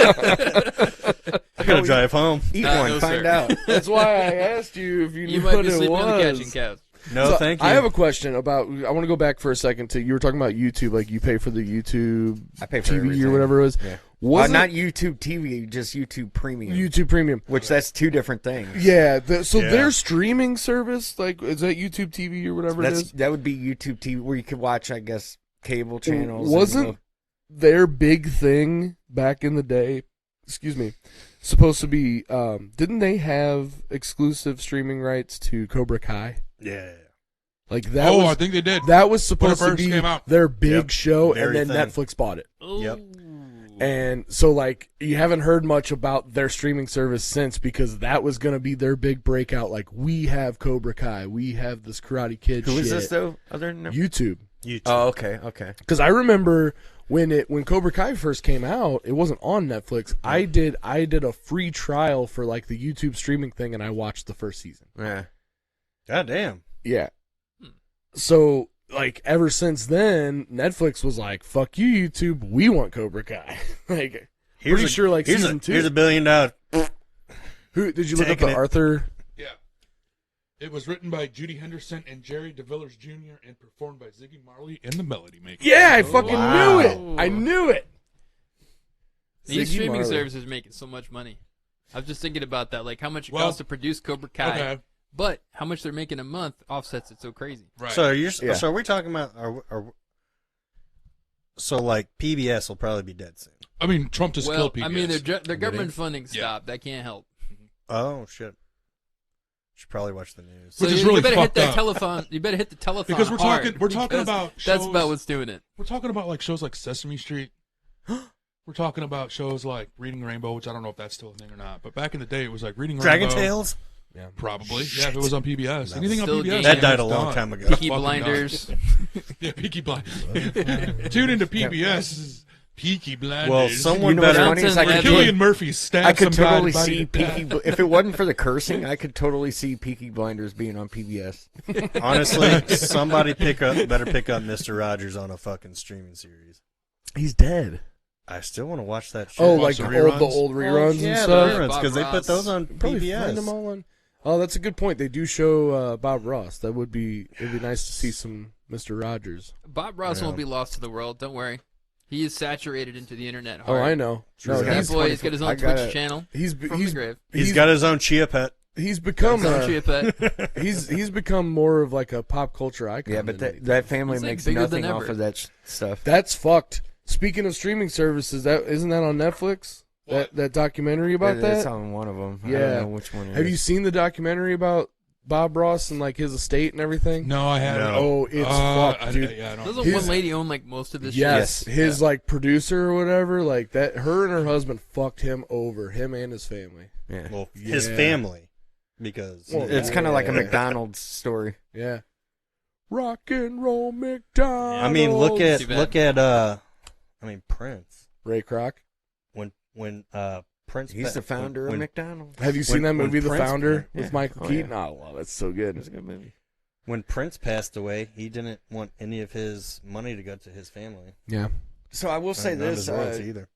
I gotta drive home. Eat No, one. Find sir. out. That's why I asked you if you You knew might what be it sleeping on the was. catching couch. No, So, thank you. I have a question about. I want to go back for a second to you were talking about YouTube. Like you pay for the YouTube I pay for TV everything. or whatever it was. Yeah. Was not YouTube TV, just YouTube Premium. YouTube Premium? Which that's two different things. Yeah. So Yeah. their streaming service, like, is that YouTube TV or whatever it is? That would be YouTube TV, where you could watch, I guess, cable channels. Wasn't their big thing back in the day? Excuse me. Supposed to be. Didn't they have exclusive streaming rights to Cobra Kai? Yeah. Like that. Oh, was, I think they did. that was supposed to first be came out. their big Yep. show, Very and then thing. Netflix bought it. Yep. And so, like, you haven't heard much about their streaming service since, because that was going to be their big breakout. Like, we have Cobra Kai, we have this Karate Kid. Who shit. is this though? Other than YouTube. YouTube. Oh, okay, okay. Because I remember when Cobra Kai first came out, it wasn't on Netflix. I did a free trial for like the YouTube streaming thing, and I watched the first season. Yeah. God damn. Yeah. So like ever since then, Netflix was like, "Fuck you, YouTube. We want Cobra Kai." Like, pretty sure like here's season a, 2. Here's $1 billion. Who did you look up Taking the it. Arthur? Yeah. It was written by Judy Henderson and Jerry DeVillers Jr. and performed by Ziggy Marley and the Melody Makers. Yeah, I fucking Wow. knew it. I knew it. These Ziggy streaming Marley. services are making so much money. I was just thinking about that, like how much it Well, costs to produce Cobra Kai, Okay. but how much they're making a month offsets it so crazy. Right. So you're Yeah. so are we talking about so like PBS will probably be dead soon. I mean, Trump just Well, killed PBS. I mean, their government funding stopped. That can't help. Oh shit. Should probably watch the news. Which so is you really better hit fucked that up. telephone. You better hit the telephone Because we're hard, talking because about that's shows- about what's doing it. We're talking about like shows like Sesame Street. We're talking about shows like Reading Rainbow, which I don't know if that's still a thing or not. But back in the day, it was like Reading Dragon Rainbow. Tales? Probably. Yeah, if it was on PBS. Anything on Still PBS. game. That man, died it's a long done. time ago. Peaky Fucking Blinders. done. Yeah, Peaky Blinders. Tune into PBS. Peaky Blinders. Well, someone You know what's better. funny is I Downton could, Abbey. Killian Murphy stabbed I could totally somebody see to death. Peaky. If it wasn't for the cursing, I could totally see Peaky Blinders being on PBS. Honestly, somebody better pick up Mr. Rogers on a fucking streaming series. He's dead. I still want to watch that shit. Oh, watch like the the reruns? old reruns and yeah, stuff. the reruns, Bob because they put Ross. those on Probably find them PBS. all on. Oh, that's a good point. They do show Bob Ross. That would be. It'd be nice to see some Mr. Rogers. Bob Ross Yeah. won't be lost to the world. Don't worry. He is saturated into the internet. Oh, Hard. I know. No, Sure. That boy, he's got his I own gotta- Twitch channel. He's From he's the grave. He's got his own chia pet. he's become His own a, chia pet. he's become more of like a pop culture icon. Yeah, but than anything. that family It's like makes bigger nothing than off ever. of that stuff. That's fucked. Speaking of streaming services, that isn't that on Netflix? That documentary about It's that? on one of them. I Yeah. don't know which one. It Have is. you seen the documentary about Bob Ross and like his estate and everything? No, I haven't. No. Oh, it's fucked, dude. Yeah, I don't. Doesn't His- one lady own like most of this Yes, shit? his like producer or whatever, like that. Her and her husband fucked him over, him and his family. Yeah. Well, his Yeah. family, because Well, It's kind of like a Yeah. McDonald's story. Yeah, rock and roll McDonald's. I mean, look Too bad. at Prince Ray Kroc. when Prince. He's the founder of when, McDonald's. Have you seen that when movie, The Prince- Founder, yeah. with Michael Oh, Keaton? yeah. Oh, wow, that's so good. It's a good movie. when Prince passed away, he didn't want any of his money to go to his family. Yeah. So I will say None of this his royalties either.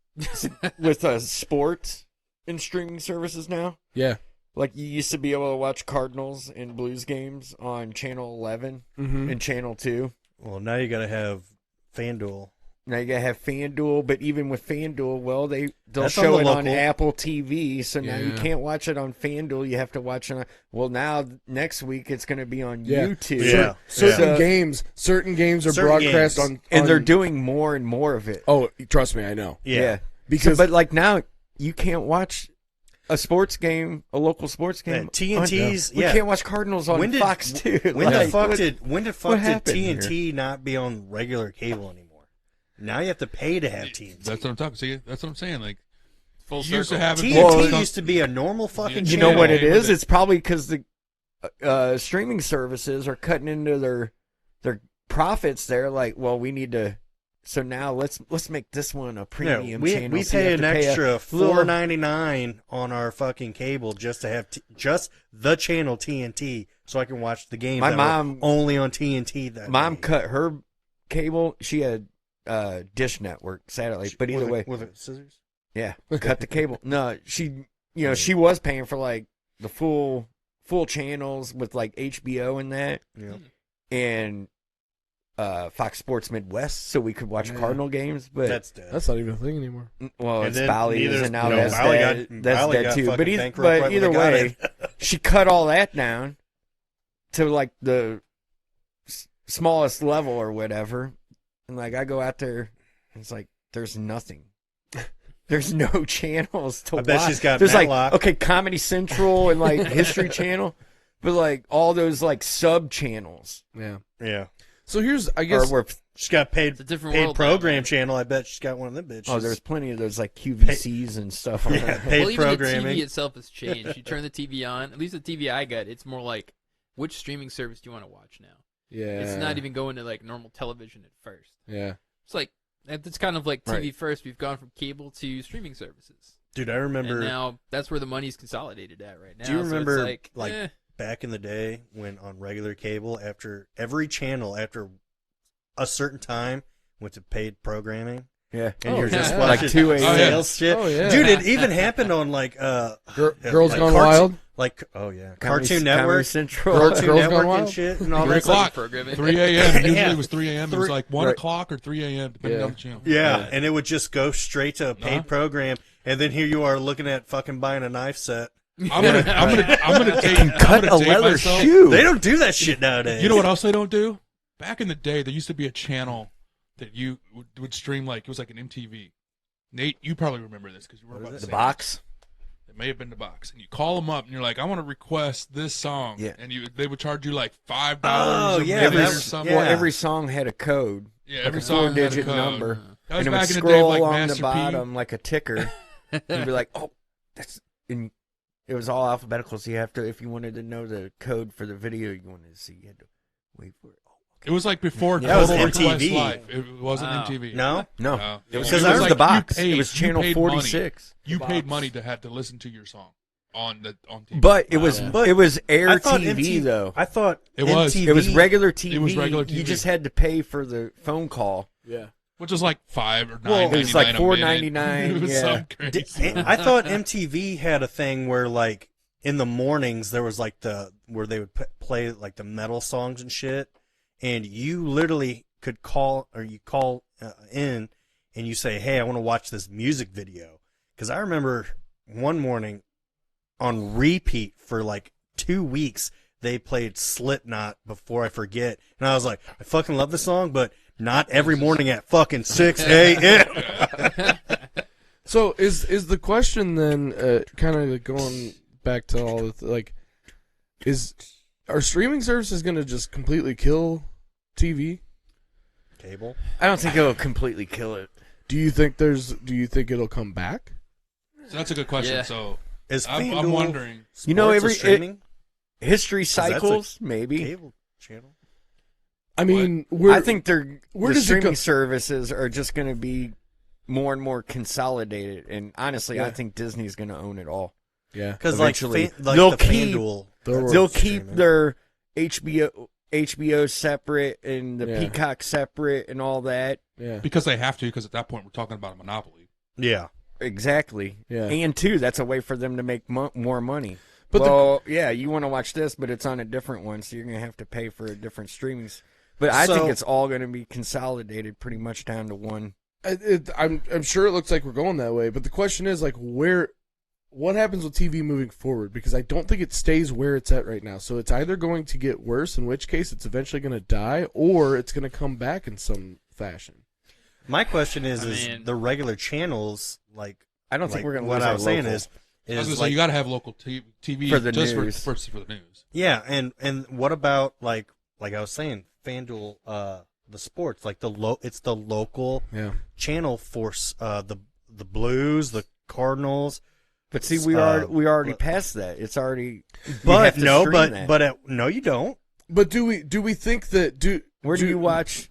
with sports and streaming services now. Yeah. Like you used to be able to watch Cardinals and Blues games on Channel 11 Mm-hmm. and Channel 2. Well, now you got to have FanDuel. Now you gotta have FanDuel, but even with FanDuel, well, they'll That's on show the it on local. Apple TV. So now you Yeah. can't watch it on FanDuel. You have to watch it on. Well, now next week it's going to be on Yeah. YouTube. Yeah. Certain So- games are Certain broadcast games. on, and they're on- doing more and more of it. Oh, trust me, I know. Yeah. Because but like now, you can't watch a sports game, a local sports game. Yeah, TNT's, We yeah. can't watch Cardinals on When did- Fox 2. When the Like, fuck what- did what happened TNT not be on regular cable anymore? Now you have to pay to have TNT. That's what I'm talking. See, that's what I'm saying. Like, Full you used to circle. have it. TNT Well, used to be a normal fucking You channel. know what it With is? it. It's probably because the streaming services are cutting into their profits. They're like, well, we need to. So now let's make this one a premium we channel. we so you pay have an to pay a extra little- $4.99 on our fucking cable just to have just the channel TNT, so I can watch the games. My that mom- were only on TNT. That Mom day. cut her cable. She had Dish Network satellite, but either way, with it scissors. yeah, cut the cable. No, she she was paying for like the full channels with like HBO and that, Yeah. and Fox Sports Midwest, so we could watch Yeah. Cardinal games. But That's dead. that's not even a thing anymore. well, And it's then Bally neither- and now no, that's Bally dead. got- That's Bally dead got too. fucking But bankrupt right when either they got way, it. she cut all that down to like the smallest level or whatever. And like I go out there, and it's like there's nothing. There's no channels to I watch. bet she's got There's Matlock. like okay, Comedy Central and like History Channel, but like all those like sub channels Yeah. Yeah. So here's, I are guess, where She's got paid It's a different paid world program now, man. channel. I bet she's got one of them bitches. oh, there's plenty of those like QVCs and stuff. On Yeah, that. paid Well, even the programming. TV itself has changed. You turn the TV on. At least the TV I got, it's more like, which streaming service do you want to watch now? yeah. It's not even going to like normal television at first. Yeah. It's like it's kind of like TV Right. first. We've gone from cable to streaming services, Dude, I and remember now that's where the money's consolidated at right now. Do you So it's remember, like, back in the day when on regular cable, after every channel after a certain time went to paid programming, Yeah, and Oh, you're just yeah. watching Like 2 a.m. sales shit. Oh, yeah. Dude, it even happened on like Girls like Gone cartoon- Wild? like oh yeah, Comedy- Cartoon Comedy Network, Central. Girls Cartoon Gone Network and Wild? shit, and all 3 that stuff. o'clock. programming. 3 a.m. Usually Yeah. it was 3 a.m. It was like 1 Right. o'clock or 3 a.m. depending Yeah. on the channel. Yeah, and it would just go straight to a paid Uh-huh. program, and then here you are looking at fucking buying a knife set. I'm gonna take. I'm Cut gonna a take leather myself. shoe. They don't do that shit nowadays. You know what else they don't do? Back in the day, there used to be a channel that you would stream like it was like an MTV. Nate, you probably remember this because you were about The same box. age. It may have been the box, and you call them up, and you're like, "I want to request this song," Yeah. and they would charge you like $5 Oh, a yeah, minute that or was- something. yeah. Well, every song had a code. Yeah, Like every a song had a 4-digit code. number. That was And it would back in the day, scroll like along Master the P. bottom like a ticker. You'd be like, "Oh, that's." And it was all alphabetical, so you have to, if you wanted to know the code for the video you wanted to see, you had to wait for it. Oh, It was like before That was Total Request MTV. Live. It wasn't Wow. MTV. No, no, No. it was Because because I was the box. you paid- it was you channel paid money. 46. You The paid box. money to have to listen to your song on TV. But it was Wow. it was Air I thought TV though. I thought It was. MTV, It was regular TV. It was regular You TV. just had to pay for the phone call. Yeah. which was like $5 or $9.99. Well, it was like a minute. $4.99, It was yeah. something crazy. I thought MTV had a thing where like in the mornings there was like where they would play like the metal songs and shit, and you literally could call in and you say, "Hey, I want to watch this music video." Because I remember one morning on repeat for like 2 weeks they played Slipknot Before I Forget, and I was like, I fucking love the song, but not every morning at fucking 6 a.m. So is the question then kind of going back to all the like, are streaming services going to just completely kill TV? Cable. I don't think it'll completely kill it. Do you think it'll come back? So that's a good question. Yeah. So Is I'm FanDuel wondering. You know, sports a streaming History that's a cycles, maybe. cable channel. I mean, I think where the does it streaming go- services are just going to be more and more consolidated. And honestly, I Yeah. think Disney's going to own it all. Yeah. Because like, Eventually, they'll they'll the keep- FanDuel, They'll keep streaming. their HBO separate and the Yeah. Peacock separate and all that. Yeah. Because they have to, because at that point we're talking about a monopoly. Yeah. Exactly. Yeah. And two, that's a way for them to make more money. But But yeah, you want to watch this, but it's on a different one, so you're going to have to pay for a different streamings. But I think So- it's all going to be consolidated pretty much down to one. I'm sure it looks like we're going that way, but the question is like what happens with TV moving forward? Because I don't think it stays where it's at right now. So it's either going to get worse, in which case it's eventually going to die, or it's going to come back in some fashion. My question is I mean- the regular channels, like, I don't think like we're going to what lose I our was saying local. is I was gonna say like, you got to have local TV For the just news. for the news. yeah, and what about like I was saying, FanDuel, the sports, like it's the local Yeah. channel for the Blues, the Cardinals. But see, we already passed that. It's already. you have But to no, stream that. no, you don't. But do we think that Where do you watch?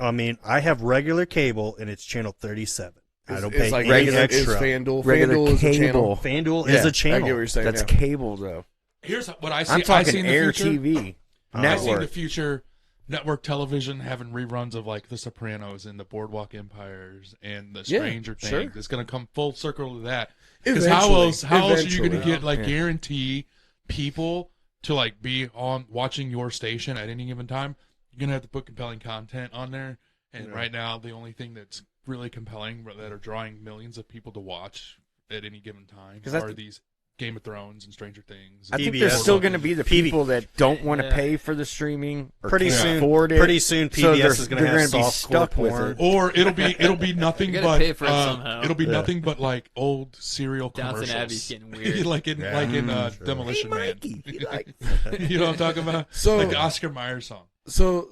I mean, I have regular cable and it's channel 37. I don't pay It's like any regular extra. Is FanDuel. Regular FanDuel is a channel. cable. FanDuel Yeah, is a I channel. get what you're saying. That's yeah. cable, though. Here's what I see. I'm I talking see in the Air future, TV I see in the network. future network television having reruns of like The Sopranos and the Boardwalk Empires and the Yeah, Stranger sure. Things. It's going to come full circle to that. Because how Eventually. else are you going to Eventually. get like Yeah. guarantee people to like be on watching your station at any given time? You're going to have to put compelling content on there. And right now, the only thing that's really compelling that are drawing millions of people to watch at any given time 'Cause I are th- these Game of Thrones and Stranger Things. I think PBS. there's still going to be the PB. people that don't want to Yeah. pay for the streaming or Pretty can't soon, afford it. pretty soon, So PBS they're- is going to they're have gonna be softcore stuck with porn. it. Or it'll be nothing You gotta but pay for it somehow. it'll be Yeah. nothing but like old serial Downton commercials. Abbey's getting weird. like in Sure. Demolition Man. you like- You know what I'm talking about? So- like the Oscar Mayer song. So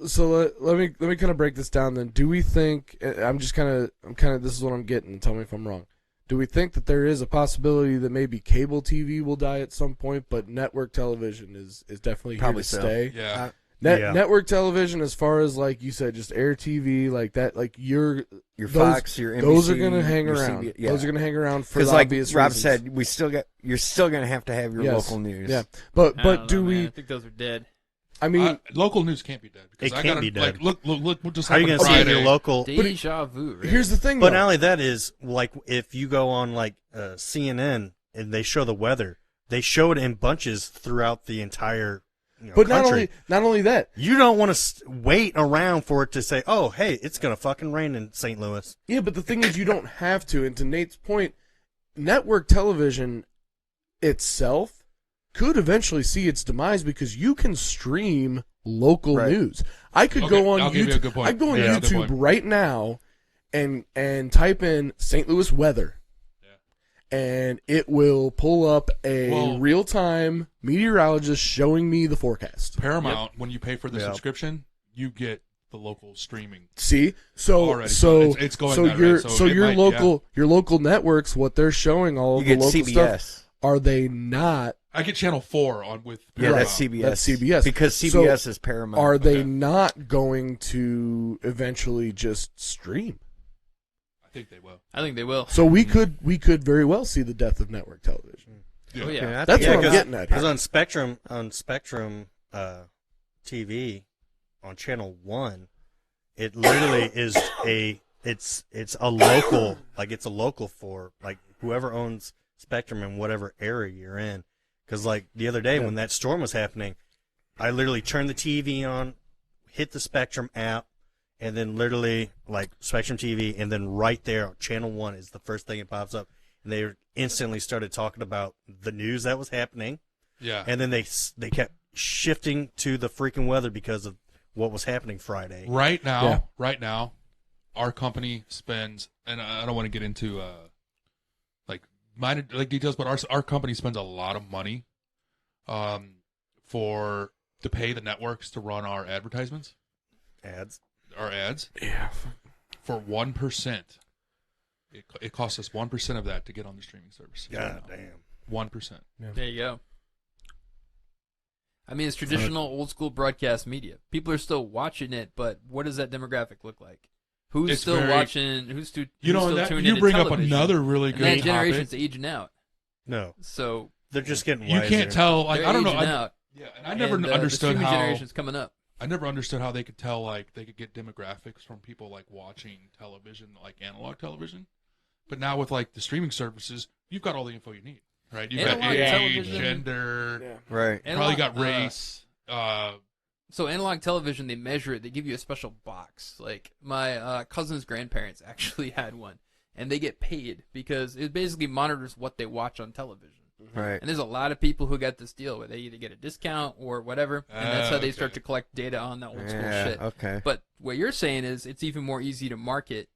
let me kind of break this down then. Do we think I'm kind of this is what I'm getting. Tell me if I'm wrong. Do we think that there is a possibility that maybe cable TV will die at some point, but network television is definitely Probably here to so. stay? Yeah. Yeah. Network television, as far as like you said, just Air TV, like that, like Your those- Fox, your NBC, those are gonna hang your around. CBS. Yeah. Those are gonna hang around for Because the like obvious Rob reasons. said, you're still going to have your Yes. local news. Yeah, but I don't do know, we? man. I think those are dead. I mean, Local news can't be dead because It I can't gotta be dead. like look what just How are you happened going to see Friday. your local? Deja vu. Right? here's the thing, But though. not only that is like if you go on like CNN and they show the weather, they show it in bunches throughout the entire but country. not only that. You don't want to wait around for it to say, "Oh, hey, it's gonna fucking rain in St. Louis." Yeah, but the thing is, you don't have to. And to Nate's point, network television itself could eventually see its demise because you can stream local Right. news. I could Okay, go on I'll give you a YouTube. good point. I could go on Yeah, good YouTube point. right now and type in St. Louis weather. And it will pull up a Well- real-time meteorologist showing me the forecast. Paramount, when you pay for the Yep. subscription, you get the local streaming. See, so Already, so so it's going so that your way, so so it your might- your local networks, what they're showing all You of the get local CBS. stuff, are they not? I get channel 4 on with Yeah, Paramount. that's CBS. That's CBS. Because So CBS is Paramount. Are they Okay. not going to eventually just stream? I think they will. I think they will. So we could very well see the death of network television. Oh yeah. That's what I'm 'cause- getting at Because here. on Spectrum TV on channel 1, it literally is it's a local, like it's a local for like whoever owns Spectrum in whatever area you're in. Because like the other day when that storm was happening, I literally turned the TV on, hit the Spectrum app, and then literally like Spectrum TV, and then right there, channel 1 is the first thing that pops up, and they instantly started talking about the news that was happening, Yeah. and then they kept shifting to the freaking weather because of what was happening Friday. Right Yeah. now, our company spends, and I don't want to get into like minor like details, but our company spends a lot of money, to pay the networks to run our advertisements, Ads. our ads. Yeah. For 1%, it costs us 1% of that to get on the streaming service. God damn. 1%. There you go. I mean, it's traditional old school broadcast media. People are still watching it, but what does that demographic look like? Who's It's still very- watching? Who's still You know, still that, tuned you into bring up television? another really And good that topic. generation's aging out. No, So they're just getting You wiser. can't tell. Like they're I don't know. aging I, out. yeah, and I never And, the understood streaming how. generation's coming up. I never understood how they could tell, like, they could get demographics from people, like, watching television, like analog television. But now with, like, the streaming services, you've got all the info you need, right? You've got Analog age, television- gender, Right. probably got Analog- race. So analog television, they measure it. They give you a special box. Like my cousin's grandparents actually had one, and they get paid because it basically monitors what they watch on television. Right. And there's a lot of people who got this deal where they either get a discount or whatever, and that's how they start Okay. to collect data on that old school Yeah. shit. Okay. But what you're saying is it's even more easy to market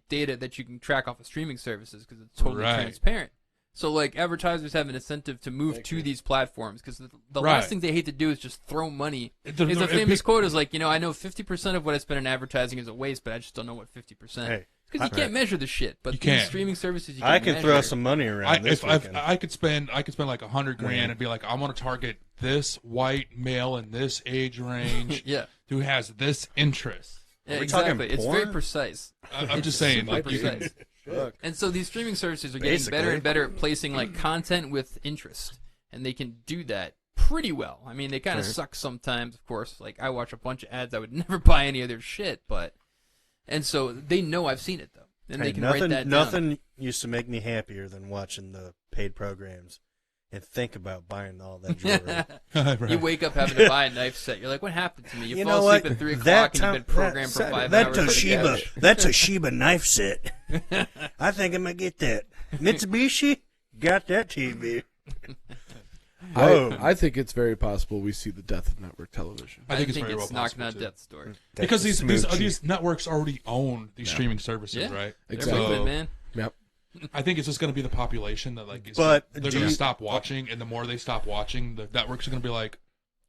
data that you can track off of streaming services because it's totally Right. transparent. So like advertisers have an incentive to move to these platforms because the Right. last thing they hate to do is just throw money. The- Is the- a famous quote is like, I know 50% of what I spend in advertising is a waste, but I just don't know what 50%. Hey, Because you can't measure the shit, but You these can't. streaming services you can I can throw measure. some money around this if weekend. I could spend like $100 grand and be like, I want to target this white male in this age range Yeah. who has this interest. Yeah, we talking exactly. It's very porn? precise. I'm just saying. Super Like, you can- precise. Look, And so these streaming services are getting Basically. better and better at placing like content with interest, and they can do that pretty well. I mean, they kind of suck sometimes, of course. Like I watch a bunch of ads, I would never buy any of their shit, and so they know I've seen it though, and Hey, they can write that down. nothing used to make me happier than watching the paid programs and think about buying all that jewelry. Right. You wake up having to buy a knife set. You're like, what happened to me? You, You fall know asleep what? at 3 o'clock That and you've been programmed for 5 that hours. on the Toshiba, couch. that's a Toshiba knife set. I think I'm gonna get that. Mitsubishi got that TV. Whoa. I think it's very possible we see the death of network television. I think it's very well knocking possible, on too. death's door. Because That's these smoochy. networks already own these streaming services, Yeah. right? They're Exactly. moving, man. Yep. I think it's just going to be the population that like is, But they're do going to you- stop watching, and the more they stop watching, the networks are going to be like,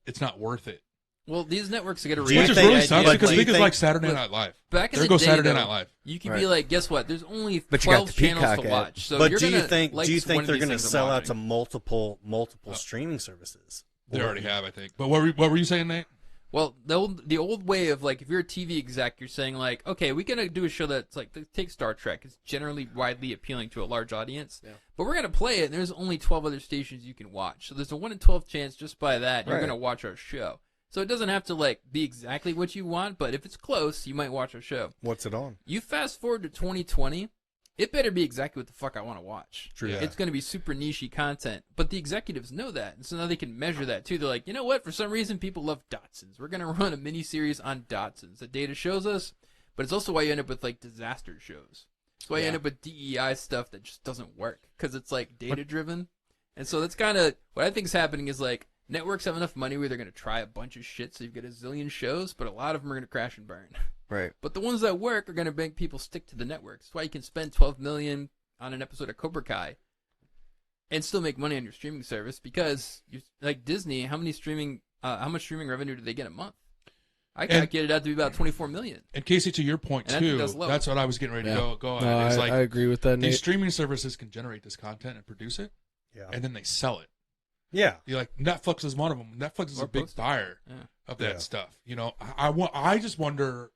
it's not worth it. Well, these networks are going to Do you Which is think- really but sucks do because you think it's think- like Saturday Look, Night Live. Back in There the goes day, Saturday though, Night Live. you could Right. be like, guess what? There's only But you got 12 the channels Peacock to ad. watch. So But you're do you gonna think like do you one think of they're these gonna things I'm sell out to watching. multiple streaming services? They already have, I think. But what were you saying, Nate? Well, the old way of like, if you're a TV exec, you're saying like, okay, we're gonna do a show that's like, take Star Trek. It's generally widely appealing to a large audience, but we're gonna play it. And there's only 12 other stations you can watch, so there's a 1 in 12 chance just by that you're Right. gonna watch our show. So it doesn't have to like be exactly what you want, but if it's close, you might watch our show. What's it on? You fast forward to 2020, it better be exactly what the fuck I want to watch. True. Yeah. It's going to be super niche content, but the executives know that, and so now they can measure that too. They're like, you know what? For some reason, people love Datsuns. We're going to run a mini series on Datsuns. The data shows us, but it's also why you end up with like disaster shows. It's why you end up with DEI stuff that just doesn't work because it's like data driven, and so that's kind of what I think is happening. Is like networks have enough money where they're going to try a bunch of shit, so you've got a zillion shows, but a lot of them are going to crash and burn. Right. But the ones that work are going to make people stick to the networks. That's why you can spend $12 million on an episode of Cobra Kai and still make money on your streaming service because, like Disney, how much streaming revenue do they get a month? I calculated it out to be about $24 million. And Casey, to your point And I think too, that's low. that's what I was getting ready to go on. No, It's I like agree with that, these Nate. streaming services can generate this content and produce it, Yeah. and then they sell it. Yeah. You're like Netflix is one of them. Netflix is Or a big post it. buyer Yeah. of that Yeah. stuff. You know, I just wonder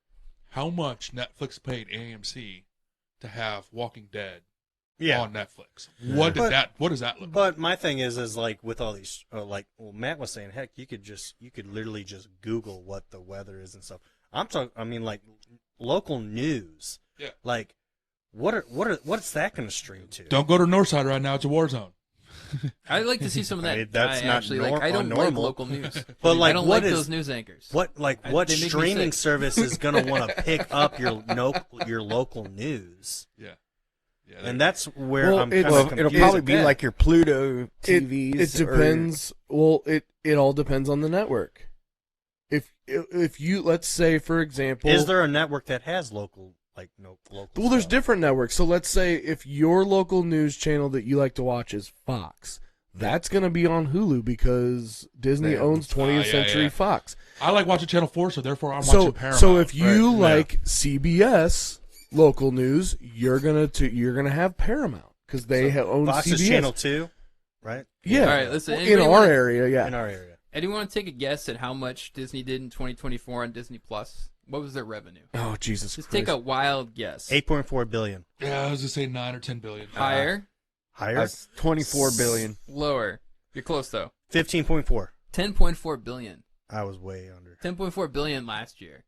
how much Netflix paid AMC to have Walking Dead Yeah. on Netflix. What But- does that look like? But my thing is like with all these, Matt was saying, heck, you could literally just Google what the weather is and stuff. I'm talking, I mean, like local news. Yeah. Like, what's that going to stream to? Don't go to Northside right now. It's a war zone. I'd like to see some of that. I mean, that's I not actually like. I don't like normal. local news. But like, I don't what like is those news anchors. what they make me streaming sick. service is going to want to pick up your local news? Yeah. Yeah. And that's where I'm kind it's- of Well, confused. it'll probably at be that. like your Pluto TVs. It depends. Well, it all depends on the network. If you, let's say for example, Is there a network that has local local? well, there's stuff? different networks. So let's say if your local news channel that you like to watch is Fox, that's going to be on Hulu because Disney Yeah. owns 20th yeah, Century yeah. Fox. I like watching Channel 4, so therefore I'm So watching Paramount. so if you Right, like CBS local news, you're gonna have Paramount because they own Fox CBS. is Channel 2, right? Yeah. All right, listen, Well, in anybody our wanna- area, yeah. In our area. Anyone want to take a guess at how much Disney did in 2024 on Disney Plus? What was their revenue? Oh Jesus Just Christ! take a wild guess. 8.4 billion. Yeah, I was gonna say 9 or 10 billion. Higher, Higher? That's 24 billion. lower. You're close though. 15.4. 10.4 billion. I was way under. 10.4 billion last year.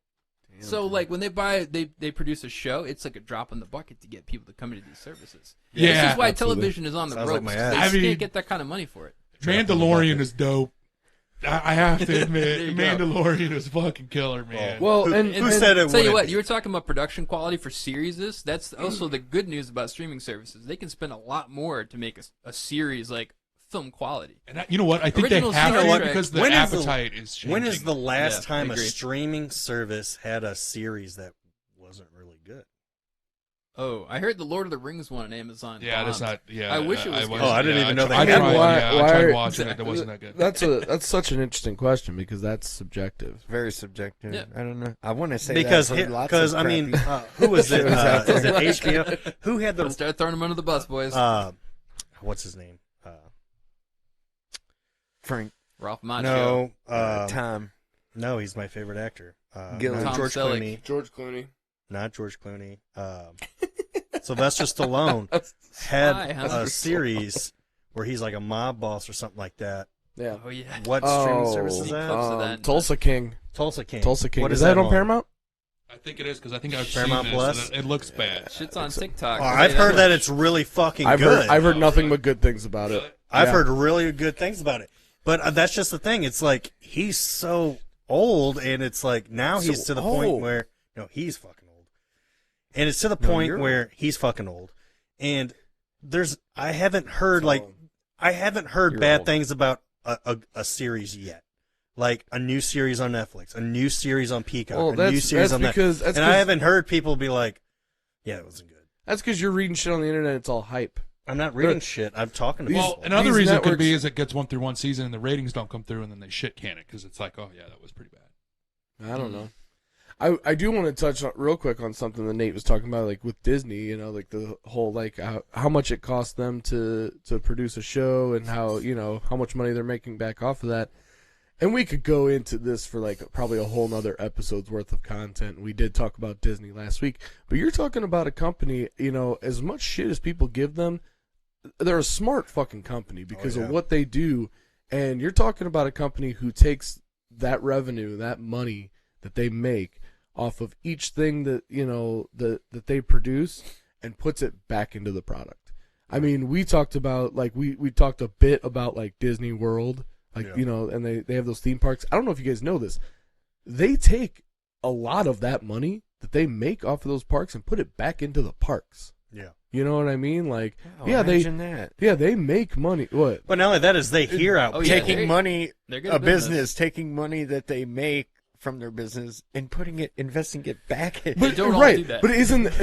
So like when they produce a show, it's like a drop in the bucket to get people to come into these services. Yeah, This is why absolutely. television is on the Sounds like ropes. my 'cause ass. they I mean- can't get that kind of money for it. Mandalorian is dope. I have to There admit, you go. Mandalorian is fucking killer, man. Well, Who- and who said it Tell you wouldn't what, be? you were talking about production quality for series. That's also the good news about streaming services. They can spend a lot more to make a series like film quality. And you know what? I think Original they have Star to Trek. because the When is the- appetite is changing. When is the last Yeah, time I a agree. streaming service had a series that wasn't really good? Oh, I heard the Lord of the Rings one on Amazon. Yeah, that's bombed. not. Yeah, I wish it was good. Oh, I didn't even know they I had tried, one. Why- yeah, why I tried are- watching it. That wasn't that good. that's such an interesting question because that's subjective. Very subjective. Yeah. I don't know. I want to say Because that for lots of I mean, crappy- who was it? shows out Is it there. HBO? Who had Let's the start throwing them under the bus, boys. what's his name? Frank. Ralph Macchio. No, Tom. no, he's my favorite actor. Gillen. Not Tom George Selleck. Clooney. George Clooney. Not George Clooney. Sylvester Stallone had Hi, a Hunter. series where he's like a mob boss or something like that. Yeah. Oh yeah. What streaming service is that? Clips of that. Tulsa King. Tulsa King. Tulsa King. What is that on Paramount? I think it is because I think I've Paramount seen this. Plus? And it looks bad. Shit's on TikTok. Oh, I'll I've tell you heard that much. it's really fucking I've good. heard Oh, nothing really? but good things about it. Really? I've Yeah. heard really good things about it. But that's just the thing. It's like he's so old, and it's like now he's So to the point old. where he's fucking old, and it's to the No, point you're where he's fucking old. And I haven't heard bad old. things about a series yet. Like a new series on Netflix, a new series on Peacock, Well, a new series on because that. And I haven't heard people be like, "Yeah, it wasn't good." that's because you're reading shit on the internet. It's all hype. I'm not reading shit. I'm talking to These- people. Well, another These reason could networks- be is it gets 1 through 1 season and the ratings don't come through and then they shit can it because it's like, oh yeah, that was pretty bad. I don't know. I do want to touch on, real quick on something that Nate was talking about, like with Disney. You know, like the whole like how much it costs them to produce a show and how how much money they're making back off of that. And we could go into this for like probably a whole nother episode's worth of content. We did talk about Disney last week, but you're talking about a company, as much shit as people give them, they're a smart fucking company because of what they do. And you're talking about a company who takes that revenue, that money that they make off of each thing that, that they produce and puts it back into the product. I mean, we talked about, like, we talked a bit about, like, Disney World. Like, and they have those theme parks. I don't know if you guys know this. They take a lot of that money that they make off of those parks and put it back into the parks. Yeah. You know what I mean? Like, Oh, imagine that. they make money. What? But not only that is they hear out. Oh, yeah, people. Taking money, They're good a at business, taking money that they make from their business and investing it back. They don't all right, do that. but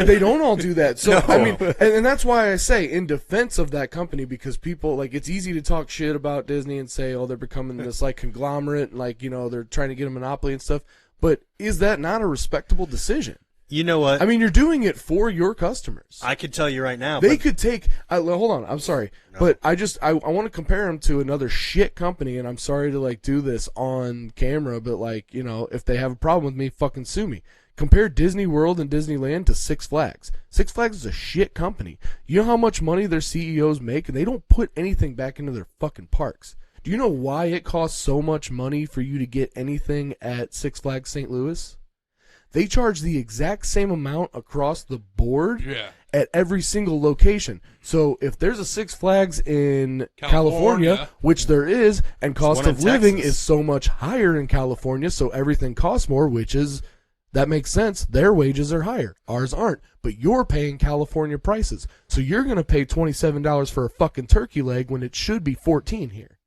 they don't all do that. So No. I mean, and that's why I say in defense of that company, because people, like, it's easy to talk shit about Disney and say, oh, they're becoming this like conglomerate and like they're trying to get a monopoly and stuff. But is that not a respectable decision? You know what? I mean, you're doing it for your customers. I can tell you right now. They but could take. Hold on, I'm sorry, but I want to compare them to another shit company, and I'm sorry to like do this on camera, but like if they have a problem with me, fucking sue me. Compare Disney World and Disneyland to Six Flags. Six Flags is a shit company. You know how much money their CEOs make, and they don't put anything back into their fucking parks. Do you know why it costs so much money for you to get anything at Six Flags St. Louis? They charge the exact same amount across the board at every single location. So if there's a Six Flags in California, which there is, and cost one in of living Texas. is so much higher in California, so everything costs more, that makes sense. Their wages are higher. Ours aren't. But you're paying California prices. So you're going to pay $27 for a fucking turkey leg when it should be $14 here.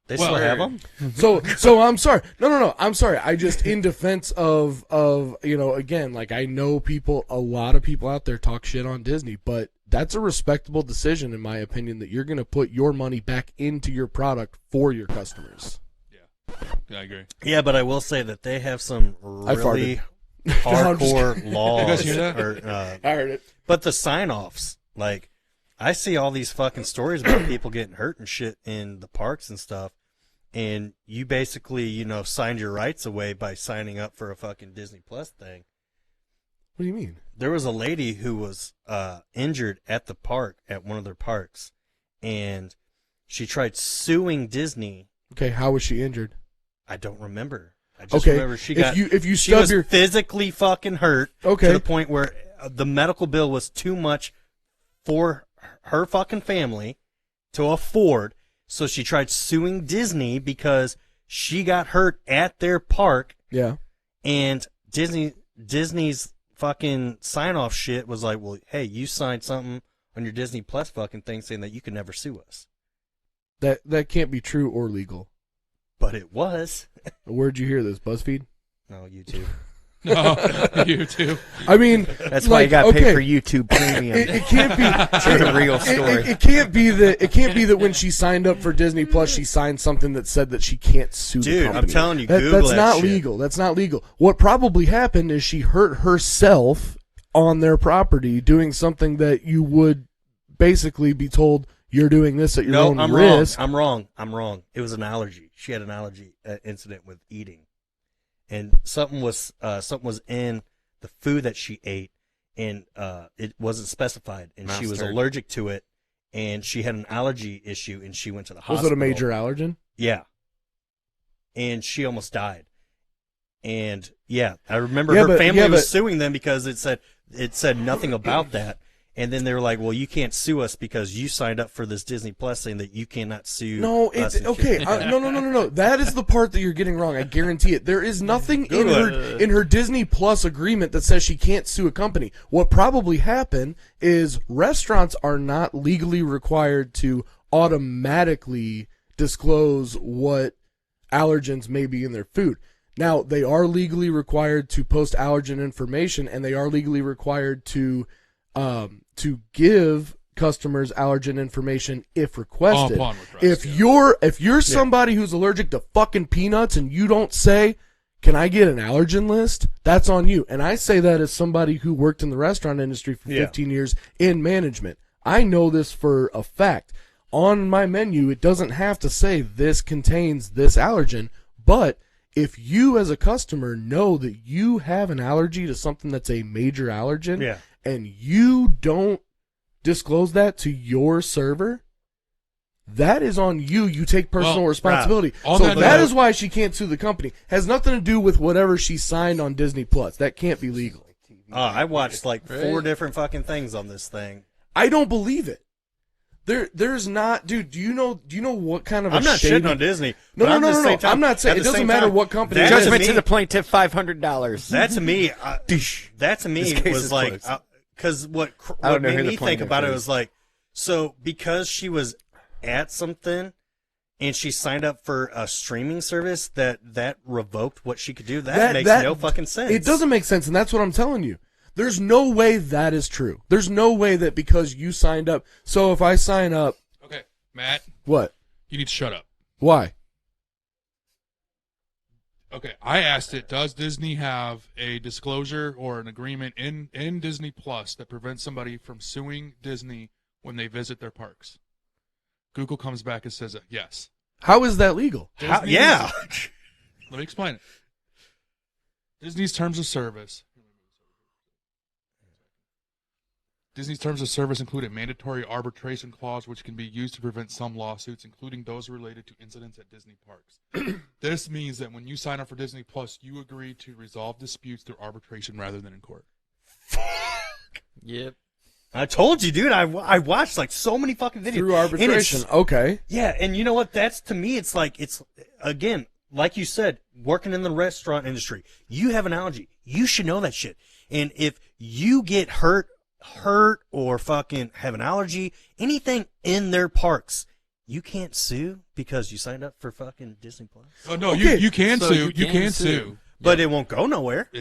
they still have them. So I'm sorry. No. I'm sorry. I just, in defense of again, like, I know a lot of people out there talk shit on Disney, but that's a respectable decision, in my opinion, that you're going to put your money back into your product for your customers. Yeah, I agree. Yeah, but I will say that they have some really hardcore laws. You guys hear that? I heard it. But the sign-offs, like, I see all these fucking stories about people getting hurt and shit in the parks and stuff, and you basically, signed your rights away by signing up for a fucking Disney Plus thing. What do you mean? There was a lady who was injured at the park, at one of their parks, and she tried suing Disney. Okay, how was she injured? I don't remember. I just Okay, remember she if you she stub was your physically fucking hurt Okay. to the point where the medical bill was too much for her fucking family to afford. So she tried suing Disney because she got hurt at their park, yeah. and Disney's fucking sign-off shit was like, well, hey, you signed something on your Disney Plus fucking thing saying that you can never sue us. That can't be true or legal. But it was. Where'd you hear this? BuzzFeed? No, YouTube. No, you too. I mean, That's why you got to pay okay, for YouTube Premium. It can't be For the real story. It can't be that when she signed up for Disney Plus, she signed something that said that she can't sue the Dude, company. I'm telling you, Google that's that not shit. legal. That's not legal. What probably happened is she hurt herself on their property doing something that you would basically be told you're doing this at your No, own I'm risk. wrong. I'm wrong. It was an allergy. She had an allergy incident with eating, and something was in the food that she ate, and it wasn't specified, and she was Mustard. allergic to it, and she had an allergy issue, and she went to the Was hospital. it a major allergen? Yeah, and she almost died. And yeah, I remember Yeah, her but- family yeah, was but- suing them because it said nothing about that. And then they were like, "Well, you can't sue us because you signed up for this Disney Plus saying that you cannot sue." No, us it's and okay. kids." No. That is the part that you're getting wrong. I guarantee it. There is nothing in Good. her Disney Plus agreement that says she can't sue a company. What probably happened is restaurants are not legally required to automatically disclose what allergens may be in their food. Now, they are legally required to post allergen information, and they are legally required to give customers allergen information if requested. Upon request, If yeah. you're somebody who's allergic to fucking peanuts and you don't say, "Can I get an allergen list?" that's on you. And I say that as somebody who worked in the restaurant industry for 15 years in management. I know this for a fact. On my menu, it doesn't have to say this contains this allergen, but if you as a customer know that you have an allergy to something that's a major allergen, Yeah. and you don't disclose that to your server, that is on you. You take personal Well, responsibility. on So that that note- is why she can't sue the company. Has nothing to do with whatever she signed on Disney Plus. That can't be legal. I watched like 4 different fucking things on this thing. I don't believe it. There's not, dude. Do you know what kind of? I'm a not shady... shitting on Disney. No, but no, at no, the no, same no. time- I'm not saying at it the doesn't same matter time, what company. that it is. Judgment me- to the plaintiff, $500. That to me, that to me This case was is like, closed. because what I don't know made who the me think plaintiff about it is. was like, so because she was at something and she signed up for a streaming service that revoked what she could do, that makes no fucking sense. It doesn't make sense, and that's what I'm telling you. There's no way that is true. There's no way that because you signed up. So if I sign up, Okay, Matt, what? you need to shut up. Why? Okay, I asked it, does Disney have a disclosure or an agreement in Disney Plus that prevents somebody from suing Disney when they visit their parks? Google comes back and says yes. How is that legal? Disney's- Yeah. Let me explain it. Disney's terms of service. Disney's terms of service include a mandatory arbitration clause which can be used to prevent some lawsuits, including those related to incidents at Disney parks. This means that when you sign up for Disney Plus, you agree to resolve disputes through arbitration rather than in court. Yep. I told you, dude. I watched like so many fucking videos. Through And it's- arbitration. Okay. Yeah, and you know what? That's to me, it's like, it's again, like you said, working in the restaurant industry, you have an allergy. You should know that shit. And if you get hurt or fucking have an allergy, anything in their parks, you can't sue because you signed up for fucking Disney Plus. Oh no, Okay, you can so sue. you You can can sue. sue. But it won't go nowhere.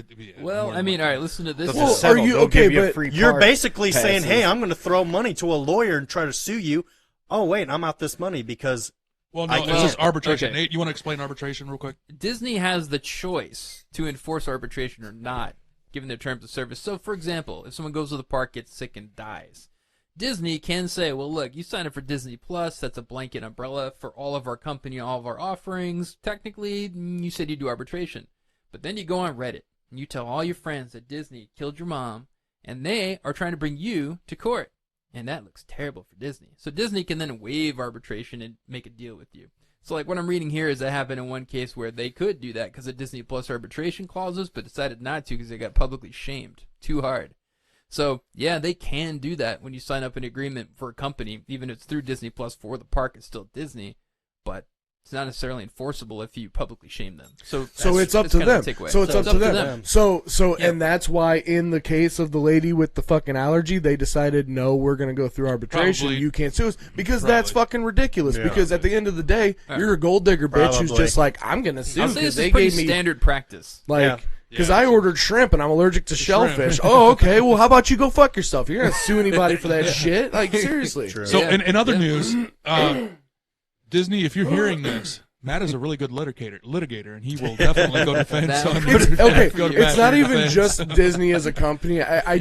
Well, more I than mean, one. all right, listen to this. They'll Well, just are settle. you- They'll okay, give you but free You're park basically saying, passes. hey, I'm going to throw money to a lawyer and try to sue you. Oh, wait, I'm out this money because Well, no, I it's can't. just arbitration. Okay. Nate, you want to explain arbitration real quick? Disney has the choice to enforce arbitration or not, given their terms of service. So, for example, if someone goes to the park, gets sick, and dies, Disney can say, well, look, you sign up for Disney Plus. That's a blanket umbrella for all of our company, all of our offerings. Technically, you said you do arbitration. But then you go on Reddit and you tell all your friends that Disney killed your mom and they are trying to bring you to court. And that looks terrible for Disney. So Disney can then waive arbitration and make a deal with you. So like what I'm reading here is that happened in one case where they could do that because of Disney Plus arbitration clauses, but decided not to because they got publicly shamed too hard. So yeah, they can do that when you sign up an agreement for a company, even if it's through Disney Plus for the park, it's still Disney, but it's not necessarily enforceable if you publicly shame them. So it's up to them. So it's up to them. So Yeah. and that's why in the case of the lady with the fucking allergy, they decided no, we're going to go through arbitration. Probably. You can't sue us because that's fucking ridiculous. Yeah. Because at the end of the day, you're a gold digger bitch who's Probably. just like, I'm going to sue I'll say because this is they pretty gave me standard practice. like. Yeah. Because Yeah, I sure. ordered shrimp and I'm allergic to shrimp. shellfish. Oh, okay. Well, how about you go fuck yourself? You're gonna sue anybody for that shit? Like seriously. True. So Yeah. in other Yeah. news, Disney, if you're hearing this, Matt is a really good litigator, and he will definitely go defend That- on It's, okay, go to it's bat not for your even defense. just Disney as a company. I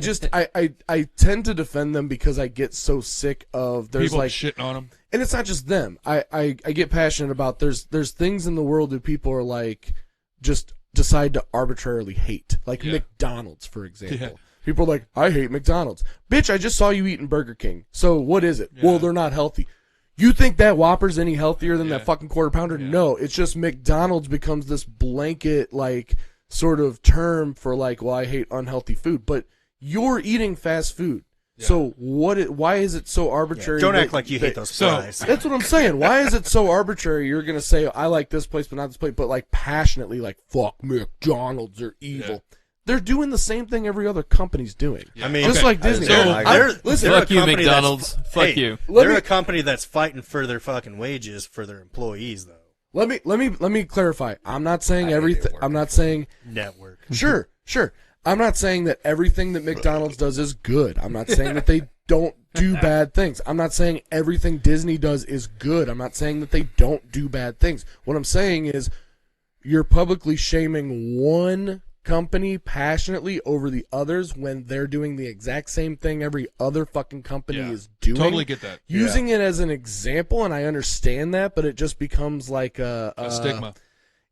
tend to defend them because I get so sick of there's people like, shitting on him. and it's not just them. I get passionate about there's things in the world that people are like just decide to arbitrarily hate, like Yeah. McDonald's, for example. Yeah. People are like, I hate McDonald's. Bitch, I just saw you eating Burger King. So what is it? Yeah. Well, they're not healthy. You think that Whopper's any healthier than Yeah. that fucking quarter pounder? Yeah. No, it's just McDonald's becomes this blanket, like, sort of term for like, well, I hate unhealthy food. But you're eating fast food. Yeah. So why is it so arbitrary? Don't that- act like you that- hate those So- fries. That's what I'm saying. Why is it so arbitrary? You're gonna say I like this place, but not this place, but like passionately, like fuck McDonald's, they're evil. Yeah. They're doing the same thing every other company's doing. Yeah. I mean, Just Okay. like Disney. So- Listen, they're Fuck a you, company McDonald's. that's- Fuck hey, you. Let They're me- a company that's fighting for their fucking wages for their employees, though. let me clarify. I'm not saying I hate everything. their I'm work. not saying Network. sure. I'm not saying that everything that McDonald's does is good. I'm not saying that they don't do bad things. I'm not saying everything Disney does is good. I'm not saying that they don't do bad things. What I'm saying is you're publicly shaming one company passionately over the others when they're doing the exact same thing every other fucking company Yeah. is doing. Totally get that. Using it as an example, and I understand that, but it just becomes like A stigma.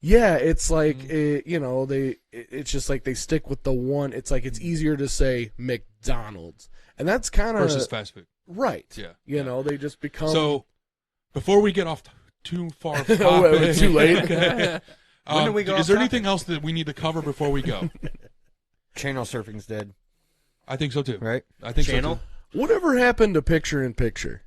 yeah, it's like Mm-hmm. it's just like they stick with the one. It's like it's easier to say McDonald's, and that's kind of Versus fast food. right. Yeah. You know, they just become So, before we get off too far off Oh, wait, topic, too late. okay, When do we go is off there topic? anything else that we need to cover before we go? Channel surfing's dead, I think so too. right? I think Channel? so too. Whatever happened to picture in picture?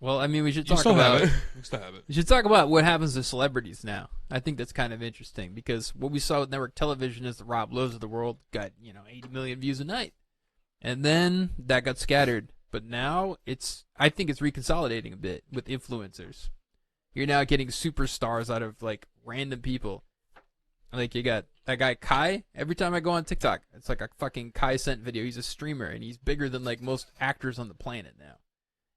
Well, I mean, we should You talk still about have it. You still have it. we should talk about what happens to celebrities now. I think that's kind of interesting because what we saw with network television is the Rob Lowe's of the world got 80 million views a night, and then that got scattered. But now I think it's reconsolidating a bit with influencers. You're now getting superstars out of like random people. Like you got that guy Kai. Every time I go on TikTok, it's like a fucking Kai sent video. He's a streamer and he's bigger than like most actors on the planet now.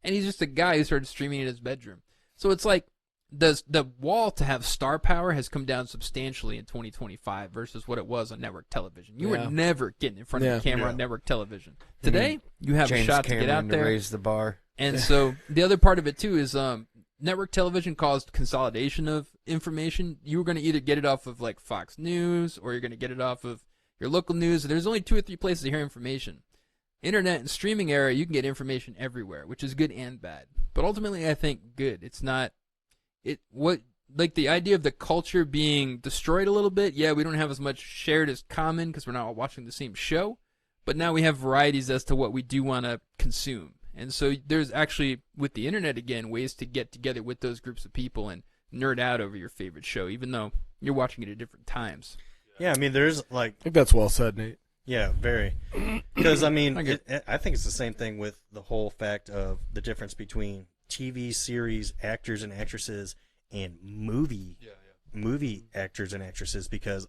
And he's just a guy who started streaming in his bedroom. So it's like the wall to have star power has come down substantially in 2025 versus what it was on network television. You Yeah. were never getting in front of the camera on network television. Mm-hmm. Today, you have James a shot to Cameron get out there. raise the bar. And so the other part of it too is network television caused consolidation of information. You were going to either get it off of like Fox News or you're going to get it off of your local news. There's only 2 or 3 places to hear information. Internet and streaming era, you can get information everywhere, which is good and bad. But ultimately, I think good. It's not the idea of the culture being destroyed a little bit. Yeah, we don't have as much shared as common because we're not all watching the same show. But now we have varieties as to what we do want to consume. And so there's actually, with the internet again, ways to get together with those groups of people and nerd out over your favorite show, even though you're watching it at different times. Yeah, I mean, there's like, I think that's well said, Nate. yeah, very. Because, I mean, Okay. I think it's the same thing with the whole fact of the difference between TV series actors and actresses and movie actors and actresses. Because,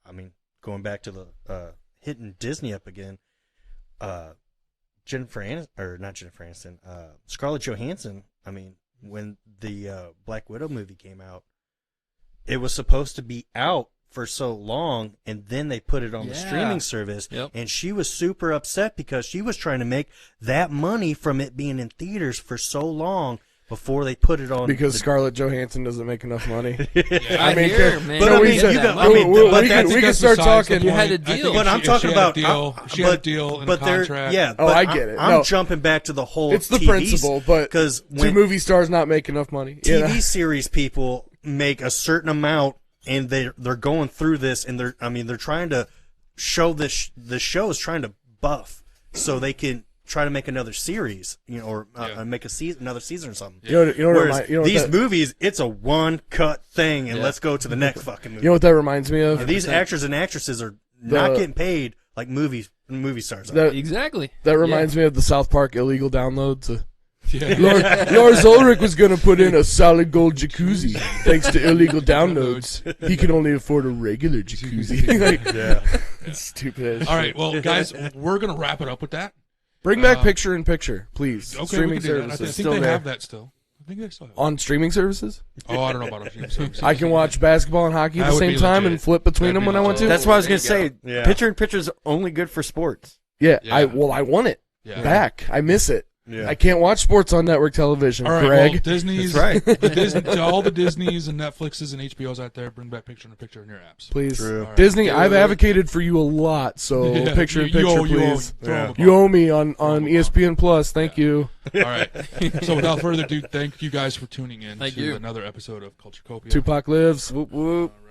I mean, going back to the hitting Disney up again, Scarlett Johansson, I mean, when the Black Widow movie came out, it was supposed to be out for so long, and then they put it on the Yeah. streaming service, Yep. and she was super upset because she was trying to make that money from it being in theaters for so long before they put it on. Because the, Scarlett Johansson doesn't make enough money. I mean, hear, man. but you I don't mean, get you that got- money. I mean, but we that's- can that's start besides the talking. You had a point. I think deal. But I'm if talking she had a about deal. She had a deal and a but there- contract. Yeah, Oh, but I get it. I'm No. jumping back to the whole. It's the TV principle, but because do when movie stars not make enough money? TV series people make a certain amount, and they're going through this, and they're trying to show this. The show is trying to buff so they can try to make another series, or make another season or something. You know what Whereas remi- you know what these that- movies, it's a one cut thing, and Yeah. let's go to the next fucking movie. You know what that reminds me of? And these actors and actresses are not getting paid like movie stars are. That Exactly. that reminds me of the South Park illegal downloads. Yeah. Lars Ulrich was going to put in a solid gold jacuzzi thanks to illegal downloads. He can only afford a regular jacuzzi. Like, Yeah. stupid. All right, well, guys, we're gonna wrap it up with that. Bring back picture in picture, please. Okay, Streaming we can do that. I services think still they there. have that still. I think they still have. On streaming services? Oh, I don't know about on streaming services. I can watch basketball and hockey at That the would same be time legit. and flip between That'd them be when I want to. legit. That's what I was gonna There you say. Yeah. Picture in picture's only good for sports. Yeah, Yeah. I want it Yeah. back. I miss it. Yeah. I can't watch sports on network television, All right, Greg. well, Disney's That's right. to all the Disneys and Netflixes and HBOs out there, bring back picture in picture in your apps. Please. True. All right. Disney, I've advocated for you a lot, so Yeah, picture in you picture, owe- you owe- please. throw 'em a You bone. owe me on Throw 'em a ESPN Plus. Thank you. All right. So without further ado, thank you guys for tuning in Thank to you. another episode of Culture Copia. Tupac lives. Whoop whoop. All right.